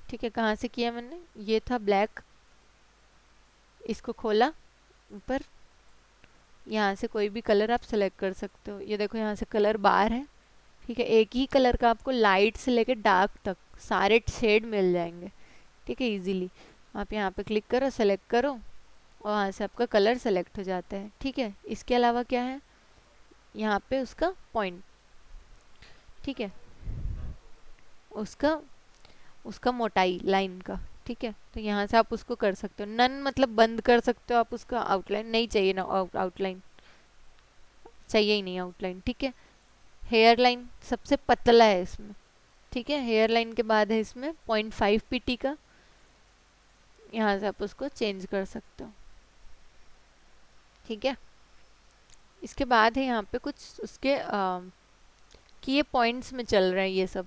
ठीक है, कहाँ से किया मैंने, ये था ब्लैक, इसको खोला ऊपर, यहाँ से कोई भी कलर आप सेलेक्ट कर सकते हो। ये देखो यहाँ से कलर बार है, ठीक है, एक ही कलर का आपको लाइट से लेकर डार्क तक सारे शेड मिल जाएंगे, ठीक है, इजीली। आप यहाँ पे क्लिक करो, सेलेक्ट करो, और वहाँ से आपका कलर सेलेक्ट हो जाता है, ठीक है। इसके अलावा क्या है, यहाँ पे उसका पॉइंट, ठीक है, उसका उसका मोटाई लाइन का, ठीक है, तो यहाँ से आप उसको कर सकते हो। नन मतलब बंद कर सकते हो आप उसका, आउटलाइन नहीं चाहिए ना, आउटलाइन चाहिए ही नहीं आउटलाइन, ठीक है। हेयर लाइन सबसे पतला है इसमें, ठीक है, हेयर लाइन के बाद है इसमें 0.5 pt का, यहाँ से आप उसको चेंज कर सकते हो, ठीक है। इसके बाद है यहाँ पे कुछ उसके कि ये पॉइंट्स में चल रहा है ये सब,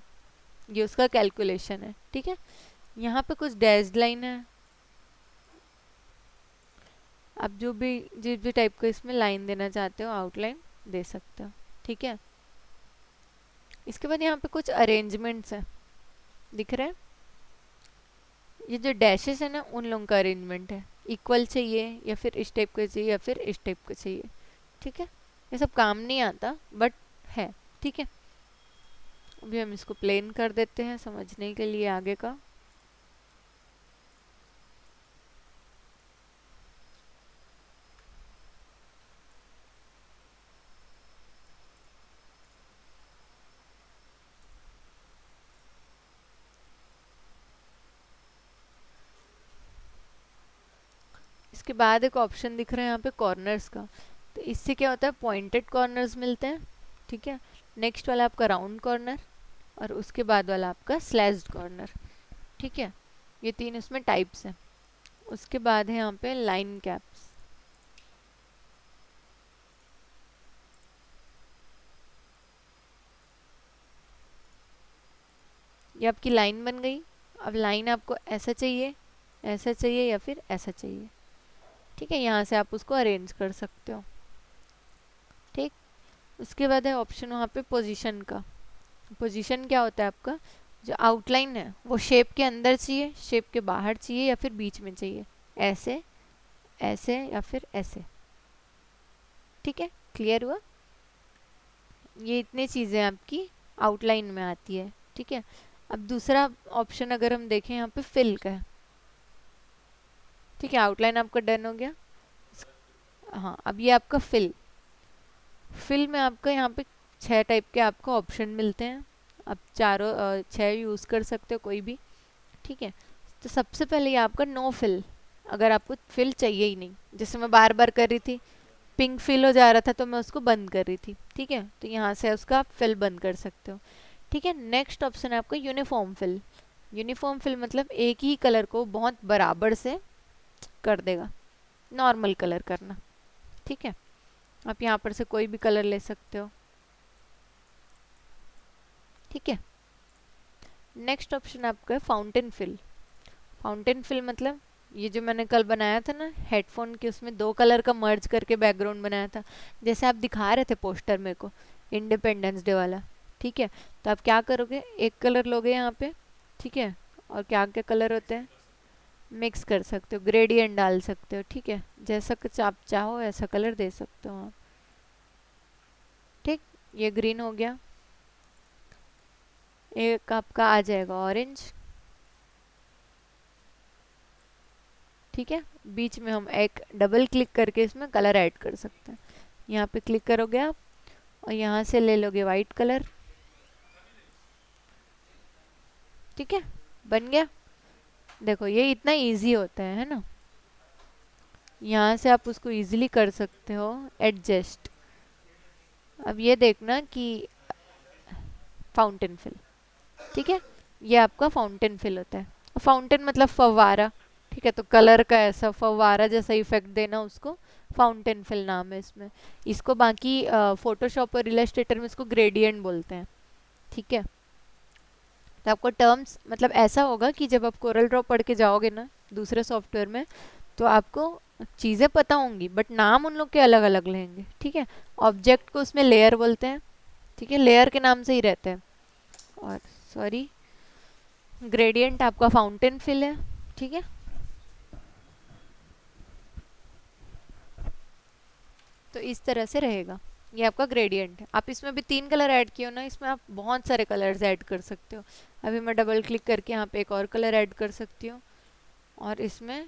ये उसका कैलकुलेशन है, ठीक है। यहाँ पे कुछ डैश लाइन है, आप जो भी जिस भी टाइप का इसमें लाइन देना चाहते हो आउटलाइन दे सकते हो, ठीक है। इसके बाद यहाँ पे कुछ अरेंजमेंट्स हैं, दिख रहे हैं, ये जो डैशेस है ना उन लोगों का अरेंजमेंट है, इक्वल चाहिए या फिर इस टाइप का चाहिए या फिर इस टाइप का चाहिए, ठीक है। ये सब काम नहीं आता बट है, ठीक है। अभी हम इसको प्लेन कर देते हैं समझने के लिए आगे का। इसके बाद एक ऑप्शन दिख रहा है यहाँ पे कॉर्नर्स का, तो इससे क्या होता है, पॉइंटेड कॉर्नर्स मिलते हैं, ठीक है। नेक्स्ट वाला आपका राउंड कॉर्नर, और उसके बाद वाला आपका स्लैश्ड कॉर्नर, ठीक है। ये तीन उसमें टाइप्स हैं। उसके बाद है यहाँ पे लाइन कैप्स, ये आपकी लाइन बन गई। अब लाइन आपको ऐसा चाहिए, ऐसा चाहिए या फिर ऐसा चाहिए, ठीक है, यहाँ से आप उसको अरेंज कर सकते हो, ठीक। उसके बाद है ऑप्शन वहाँ पे पोजीशन का। पोजीशन क्या होता है आपका, जो आउटलाइन है वो शेप के अंदर चाहिए, शेप के बाहर चाहिए या फिर बीच में चाहिए, ऐसे, ऐसे या फिर ऐसे, ठीक है। क्लियर हुआ, ये इतनी चीज़ें आपकी आउटलाइन में आती है, ठीक है। अब दूसरा ऑप्शन अगर हम देखें यहाँ पे फिल का है, ठीक है, आउटलाइन आपका डन हो गया। हाँ, अब ये आपका फिल, फिल में आपका यहाँ पे 6 टाइप के आपको ऑप्शन मिलते हैं, आप चारों 6 यूज़ कर सकते हो कोई भी, ठीक है। तो सबसे पहले ये आपका नो फिल, अगर आपको फिल चाहिए ही नहीं, जैसे मैं बार बार कर रही थी, पिंक फिल हो जा रहा था तो मैं उसको बंद कर रही थी, ठीक है, तो यहाँ से उसका आप फिल बंद कर सकते हो, ठीक है। नेक्स्ट ऑप्शन है आपका यूनिफॉर्म फिल। यूनिफॉर्म फिल मतलब एक ही कलर को बहुत बराबर से कर देगा, नॉर्मल कलर करना, ठीक है। आप यहाँ पर से कोई भी कलर ले सकते हो, ठीक है। नेक्स्ट ऑप्शन आपका है फाउंटेन फिल। फाउंटेन फिल मतलब ये जो मैंने कल बनाया था ना हेडफोन के, उसमें 2 कलर का मर्ज करके बैकग्राउंड बनाया था, जैसे आप दिखा रहे थे पोस्टर मेरे को इंडिपेंडेंस डे वाला, ठीक है। तो आप क्या करोगे, एक कलर लोगे यहाँ पे, ठीक है, और क्या क्या कलर होते हैं मिक्स कर सकते हो, ग्रेडियंट डाल सकते हो, ठीक है, जैसा कुछ आप चाहो ऐसा कलर दे सकते हो आप, ठीक। ये ग्रीन हो गया, एक आपका आ जाएगा ऑरेंज, ठीक है। बीच में हम एक डबल क्लिक करके इसमें कलर ऐड कर सकते हैं, यहाँ पे क्लिक करोगे आप और यहाँ से ले लोगे वाइट कलर, ठीक है, बन गया। देखो ये इतना इजी होता है ना, यहाँ से आप उसको इजीली कर सकते हो एडजस्ट। अब ये देखना कि फाउंटेन फिल, ठीक है, ये आपका फाउंटेन फिल होता है। फाउंटेन मतलब फव्वारा, ठीक है, तो कलर का ऐसा फव्वारा जैसा इफेक्ट देना, उसको फाउंटेन फिल नाम है इसमें। इसको बाकी फोटोशॉप और इलस्ट्रेटर में इसको ग्रेडियंट बोलते हैं, ठीक है। तो आपको टर्म्स मतलब ऐसा होगा कि जब आप कोरल ड्रॉ पढ़ के जाओगे ना दूसरे सॉफ्टवेयर में, तो आपको चीज़ें पता होंगी बट नाम उन लोग के अलग अलग लेंगे, ठीक है। ऑब्जेक्ट को उसमें लेयर बोलते हैं, ठीक है, लेयर के नाम से ही रहते हैं। और सॉरी, ग्रेडियंट आपका फाउंटेन फिल है, ठीक है। तो इस तरह से रहेगा, ये आपका ग्रेडियंट है। आप इसमें भी 3 कलर ऐड किए हो ना, इसमें आप बहुत सारे कलर्स ऐड कर सकते हो। अभी मैं डबल क्लिक करके यहाँ पे एक और कलर ऐड कर सकती हूँ और इसमें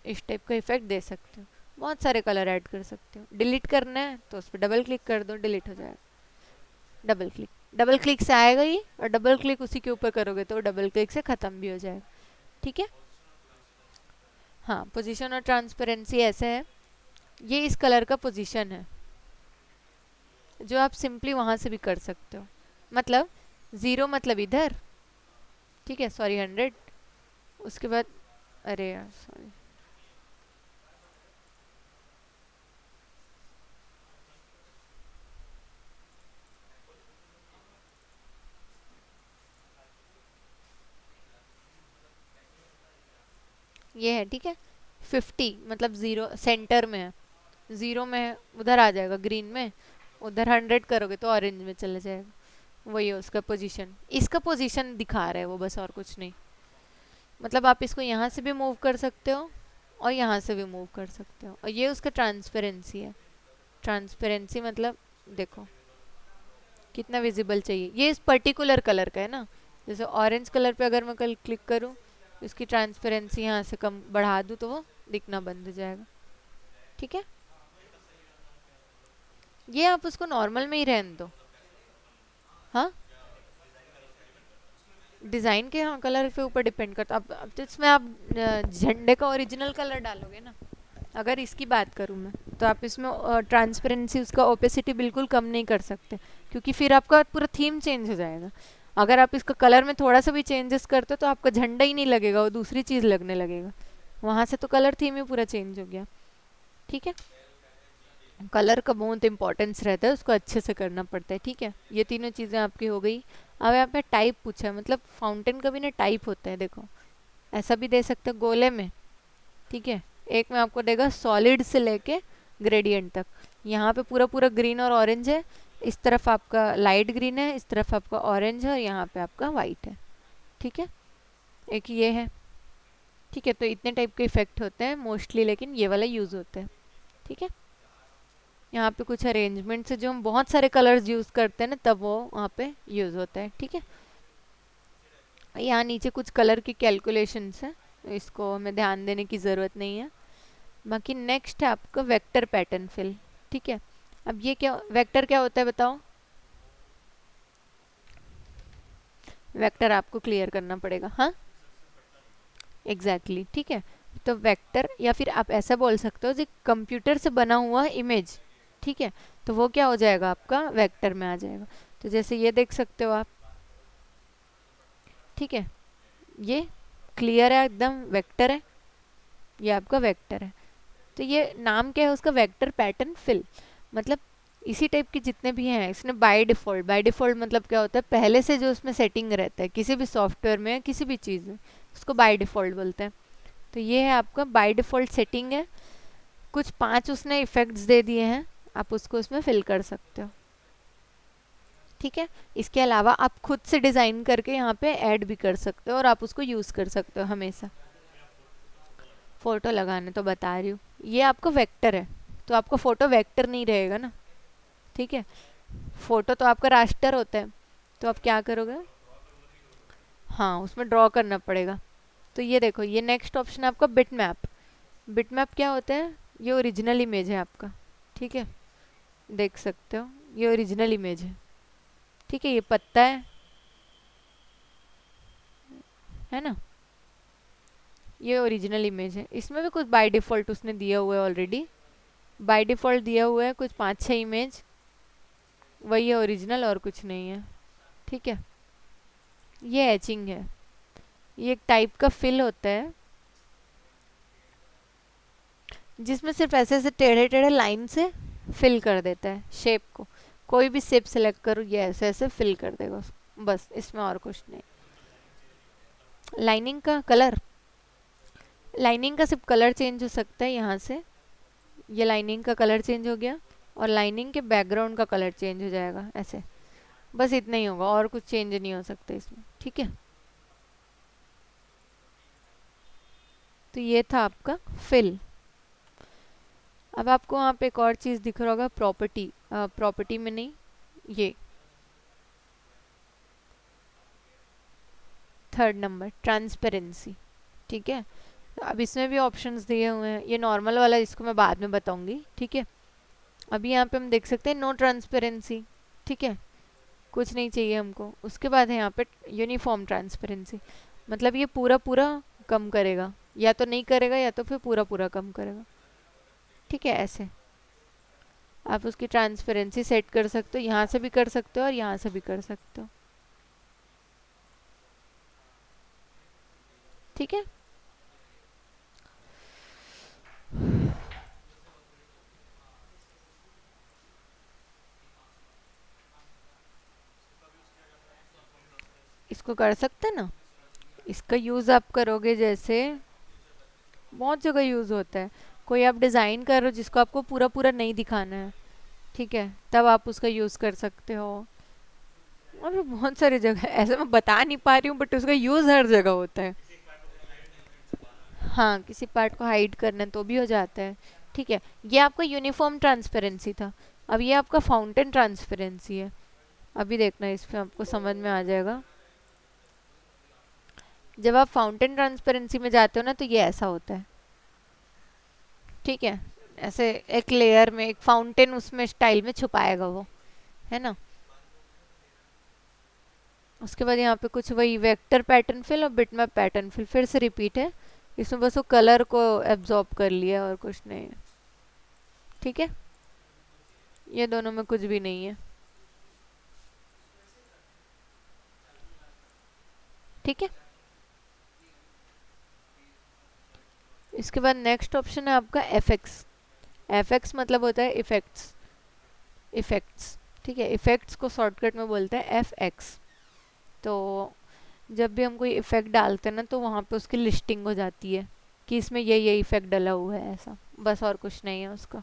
इस टाइप का इफेक्ट दे सकते हो। बहुत सारे कलर ऐड कर सकते हो। डिलीट करना है तो उस पर डबल क्लिक कर दो, डिलीट हो जाएगा। डबल क्लिक से आएगा ही, और डबल क्लिक उसी के ऊपर करोगे तो डबल क्लिक से ख़त्म भी हो जाएगा, ठीक है। हाँ, पोजीशन और ट्रांसपेरेंसी ऐसे है, ये इस कलर का पोजीशन है जो आप सिंपली वहाँ से भी कर सकते हो। मतलब 0 मतलब इधर, ठीक है, सॉरी 100, उसके बाद, अरे यार सॉरी, ये है, ठीक है। 50 मतलब 0 सेंटर में है, 0 में है, उधर आ जाएगा ग्रीन में, उधर 100 करोगे तो ऑरेंज में चला जाएगा। वही है उसका पोजीशन, इसका पोजीशन दिखा रहा है वो, बस और कुछ नहीं। मतलब आप इसको यहाँ से भी मूव कर सकते हो और यहाँ से भी मूव कर सकते हो। और ये उसका ट्रांसपेरेंसी है। ट्रांसपेरेंसी मतलब देखो कितना विजिबल चाहिए, ये इस पर्टिकुलर कलर का है ना। जैसे ऑरेंज कलर पे अगर मैं कल क्लिक करूँ, इसकी ट्रांसपेरेंसी यहाँ से कम बढ़ा दूँ तो वो दिखना बंद हो जाएगा, ठीक है। ये आप उसको नॉर्मल में ही रहने दो। हाँ, डिज़ाइन के, हाँ, कलर के ऊपर डिपेंड करता। अब तो इसमें आप झंडे का ओरिजिनल कलर डालोगे ना। अगर इसकी बात करूँ मैं, तो आप इसमें ट्रांसपेरेंसी, उसका ओपेसिटी बिल्कुल कम नहीं कर सकते, क्योंकि फिर आपका पूरा थीम चेंज हो जाएगा। अगर आप इसका कलर में थोड़ा सा भी चेंजेस करते हो तो आपका झंडा ही नहीं लगेगा, वो दूसरी चीज़ लगने लगेगा। वहाँ से तो कलर थीम ही पूरा चेंज हो गया, ठीक है। कलर का बहुत इंपॉर्टेंस रहता है, उसको अच्छे से करना पड़ता है, ठीक है। ये तीनों चीज़ें आपकी हो गई। अब यहाँ पे टाइप पूछा है, मतलब फाउंटेन का भी ना टाइप होता है, देखो ऐसा भी दे सकते हो गोले में, ठीक है। एक में आपको देगा सॉलिड से लेके ग्रेडियंट तक। यहाँ पे पूरा पूरा ग्रीन और ऑरेंज है, इस तरफ आपका लाइट ग्रीन है, इस तरफ आपका ऑरेंज है, और यहाँ पे आपका वाइट है, ठीक है। एक ये है, ठीक है। तो इतने टाइप के इफेक्ट होते हैं मोस्टली, लेकिन ये वाला यूज़ होता है, ठीक है। यहाँ पे कुछ अरेंजमेंट से जो हम बहुत सारे कलर्स यूज़ करते हैं ना, तब वो वहाँ पे यूज़ होता है, ठीक है। यहाँ नीचे कुछ कलर की कैलकुलेशंस है, इसको हमें ध्यान देने की ज़रूरत नहीं है। बाकी नेक्स्ट है आपका वेक्टर पैटर्न फिल, ठीक है। अब ये क्या, वेक्टर क्या होता है बताओ। वेक्टर आपको क्लियर करना पड़ेगा, हाँ, एग्जैक्टली, ठीक है। तो वेक्टर, या फिर आप ऐसा बोल सकते हो, जो कंप्यूटर से बना हुआ इमेज, ठीक है, तो वो क्या हो जाएगा आपका वेक्टर में आ जाएगा। तो जैसे ये देख सकते हो आप, ठीक है, ये क्लियर है एकदम, वेक्टर है, ये आपका वेक्टर है। तो ये नाम क्या है उसका, वेक्टर पैटर्न फिल। मतलब इसी टाइप के जितने भी हैं, इसने बाय डिफ़ॉल्ट मतलब क्या होता है, पहले से जो उसमें सेटिंग रहता है किसी भी सॉफ्टवेयर में, किसी भी चीज़ में, उसको बाय डिफ़ॉल्ट बोलते हैं। तो ये है आपका बाय डिफ़ॉल्ट सेटिंग है। कुछ 5 उसने इफ़ेक्ट्स दे दिए हैं, आप उसको उसमें फिल कर सकते हो, ठीक है। इसके अलावा आप खुद से डिज़ाइन करके यहाँ पे ऐड भी कर सकते हो, और आप उसको यूज़ कर सकते हो हमेशा। फ़ोटो लगाने तो बता रही हूँ, ये आपका वेक्टर है, तो आपका फ़ोटो वेक्टर नहीं रहेगा ना, ठीक है। फ़ोटो तो आपका रास्टर होता है, तो आप क्या करोगे, हाँ, उसमें ड्रॉ करना पड़ेगा। तो ये देखो, ये नेक्स्ट ऑप्शन है आपका बिट मैप। बिट मैप क्या होता है, ये ओरिजिनल इमेज है आपका, ठीक है, देख सकते हो, ये ओरिजिनल इमेज है, ठीक है। ये पत्ता है ना, ये ओरिजिनल इमेज है। इसमें भी कुछ बाय डिफ़ॉल्ट उसने दिया हुआ है ऑलरेडी, बाय डिफ़ॉल्ट दिया हुआ है कुछ 5-6 इमेज, वही है ओरिजिनल, और कुछ नहीं है, ठीक है। ये एचिंग है, ये एक टाइप का फिल होता है जिसमें सिर्फ ऐसे ऐसे टेढ़े टेढ़े लाइन से फिल कर देता है शेप को। कोई भी शेप सेलेक्ट करो, ये ऐसे ऐसे फिल कर देगा उसको, बस, इसमें और कुछ नहीं। लाइनिंग का कलर, लाइनिंग का सिर्फ कलर चेंज हो सकता है यहाँ से, ये लाइनिंग का कलर चेंज हो गया, और लाइनिंग के बैकग्राउंड का कलर चेंज हो जाएगा ऐसे। बस इतना ही होगा, और कुछ चेंज नहीं हो सकता इसमें, ठीक है। तो ये था आपका फिल। अब आपको वहाँ पे एक और चीज़ दिख रहा होगा, प्रॉपर्टी। प्रॉपर्टी में नहीं, ये थर्ड नंबर, ट्रांसपेरेंसी, ठीक है। अब इसमें भी ऑप्शंस दिए हुए हैं, ये नॉर्मल वाला इसको मैं बाद में बताऊंगी, ठीक है। अभी यहाँ पे हम देख सकते हैं नो ट्रांसपेरेंसी, ठीक है, कुछ नहीं चाहिए हमको। उसके बाद है यहाँ पे यूनिफॉर्म ट्रांसपेरेंसी, मतलब ये पूरा पूरा कम करेगा, या तो नहीं करेगा या तो फिर पूरा पूरा कम करेगा, ठीक है। ऐसे आप उसकी ट्रांसपेरेंसी सेट कर सकते हो, यहाँ से भी कर सकते हो और यहाँ से भी कर सकते हो, ठीक है। इसको कर सकते हैं ना। इसका यूज़ आप करोगे जैसे, बहुत जगह यूज़ होता है। कोई आप डिज़ाइन कर रहे हो जिसको आपको पूरा पूरा नहीं दिखाना है, ठीक है, तब आप उसका यूज़ कर सकते हो। और भी बहुत सारी जगह ऐसे मैं बता नहीं पा रही हूँ, बट उसका यूज़ हर जगह होता है। हाँ, किसी पार्ट को हाइड करना है तो भी हो जाता है, ठीक है। ये आपका यूनिफॉर्म ट्रांसपेरेंसी था। अब ये आपका फाउंटेन ट्रांसपेरेंसी है। अभी देखना, इसमें आपको समझ में आ जाएगा। जब आप फाउंटेन ट्रांसपेरेंसी में जाते हो ना, तो ये ऐसा होता है, ठीक है। ऐसे एक लेयर में एक फाउंटेन उसमें स्टाइल में छुपाएगा वो, है ना। उसके बाद यहाँ पे कुछ वही वेक्टर पैटर्न फिल और बिटमैप पैटर्न फिल फिर से रिपीट है। इसमें बस वो कलर को एब्जॉर्ब कर लिया और कुछ नहीं है, ठीक है। ये दोनों में कुछ भी नहीं है, ठीक है। इसके बाद नेक्स्ट ऑप्शन है आपका एफ एक्स। एफ एक्स मतलब होता है इफेक्ट्स, इफेक्ट्स, ठीक है। इफेक्ट्स को शॉर्टकट में बोलते हैं एफ एक्स। तो जब भी हम कोई इफेक्ट डालते हैं ना, तो वहाँ पे उसकी लिस्टिंग हो जाती है कि इसमें ये इफेक्ट डला हुआ है, ऐसा, बस और कुछ नहीं है उसका।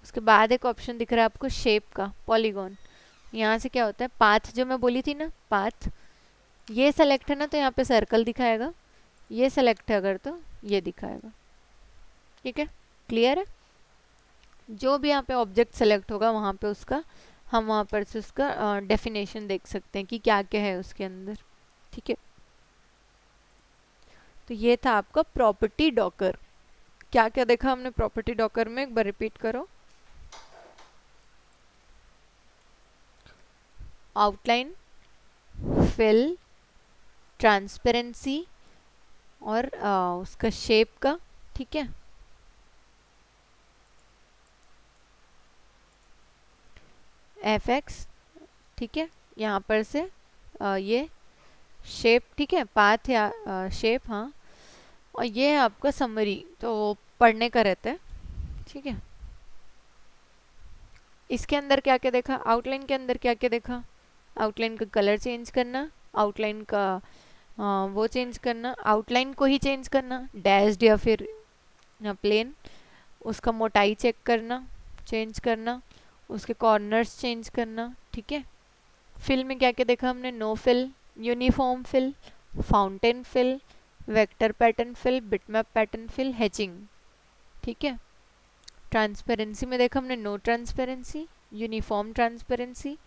उसके बाद एक ऑप्शन दिख रहा है आपको शेप का, पॉलीगॉन। यहाँ से क्या होता है, पाथ जो मैं बोली थी ना, पाथ, ये सेलेक्ट है ना तो यहाँ पे सर्कल दिखाएगा, ये सेलेक्ट है अगर तो ये दिखाएगा, ठीक है। क्लियर है। जो भी यहाँ पे ऑब्जेक्ट सेलेक्ट होगा वहाँ पे उसका, हम वहाँ पर से उसका डेफिनेशन देख सकते हैं कि क्या क्या है उसके अंदर, ठीक है। तो ये था आपका प्रॉपर्टी डॉकर। क्या क्या देखा हमने प्रॉपर्टी डॉकर में, एक बार रिपीट करो। आउटलाइन, फिल, ट्रांसपेरेंसी और उसका शेप का, ठीक है। एफ एक्स, ठीक है। यहाँ पर से ये शेप, ठीक है, पाथ या शेप, हाँ। और ये है आपका समरी, तो पढ़ने का रहता है, ठीक है। इसके अंदर क्या क्या देखा, आउटलाइन के अंदर क्या क्या देखा, आउटलाइन का कलर चेंज करना, आउटलाइन का वो चेंज करना, आउटलाइन को ही चेंज करना, डैश्ड या फिर प्लेन, उसका मोटाई चेक करना, चेंज करना, उसके कॉर्नर्स चेंज करना, ठीक है। फिल में क्या क्या देखा हमने, no fill, uniform fill, fountain fill, vector pattern fill, bitmap pattern fill, hatching, ठीक है। ट्रांसपेरेंसी में देखा हमने no transparency, uniform transparency,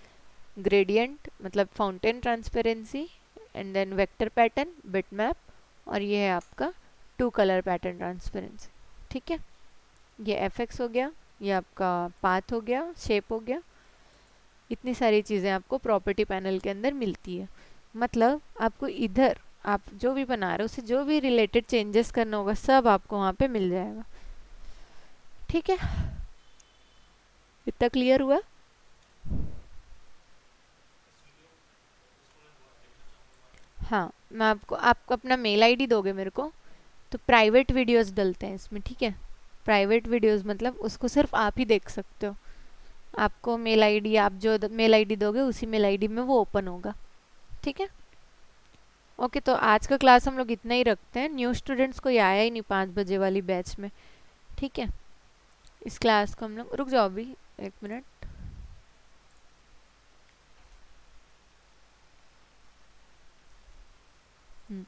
gradient मतलब fountain transparency, and then vector pattern, bitmap, और ये है आपका टू कलर पैटर्न ट्रांसपेरेंसी, ठीक है। ये एफ एक्स हो गया, ये आपका पाथ हो गया, शेप हो गया। इतनी सारी चीज़ें आपको प्रॉपर्टी पैनल के अंदर मिलती है। मतलब आपको इधर आप जो भी बना रहे हो उससे जो भी रिलेटेड चेंजेस करना होगा सब आपको वहाँ पे मिल जाएगा, ठीक है। इतना क्लियर हुआ। हाँ, मैं आपको अपना मेल आईडी दोगे मेरे को, तो प्राइवेट वीडियोस डलते हैं इसमें, ठीक है। प्राइवेट वीडियोस मतलब उसको सिर्फ आप ही देख सकते हो। आपको मेल आईडी, आप जो मेल आईडी दोगे उसी मेल आईडी में वो ओपन होगा, ठीक है। ओके, तो आज का क्लास हम लोग इतना ही रखते हैं। न्यू स्टूडेंट्स कोई आया ही नहीं 5 बजे वाली बैच में, ठीक है। इस क्लास को हम लोग, रुक जाओ अभी 1 मिनट। हम्म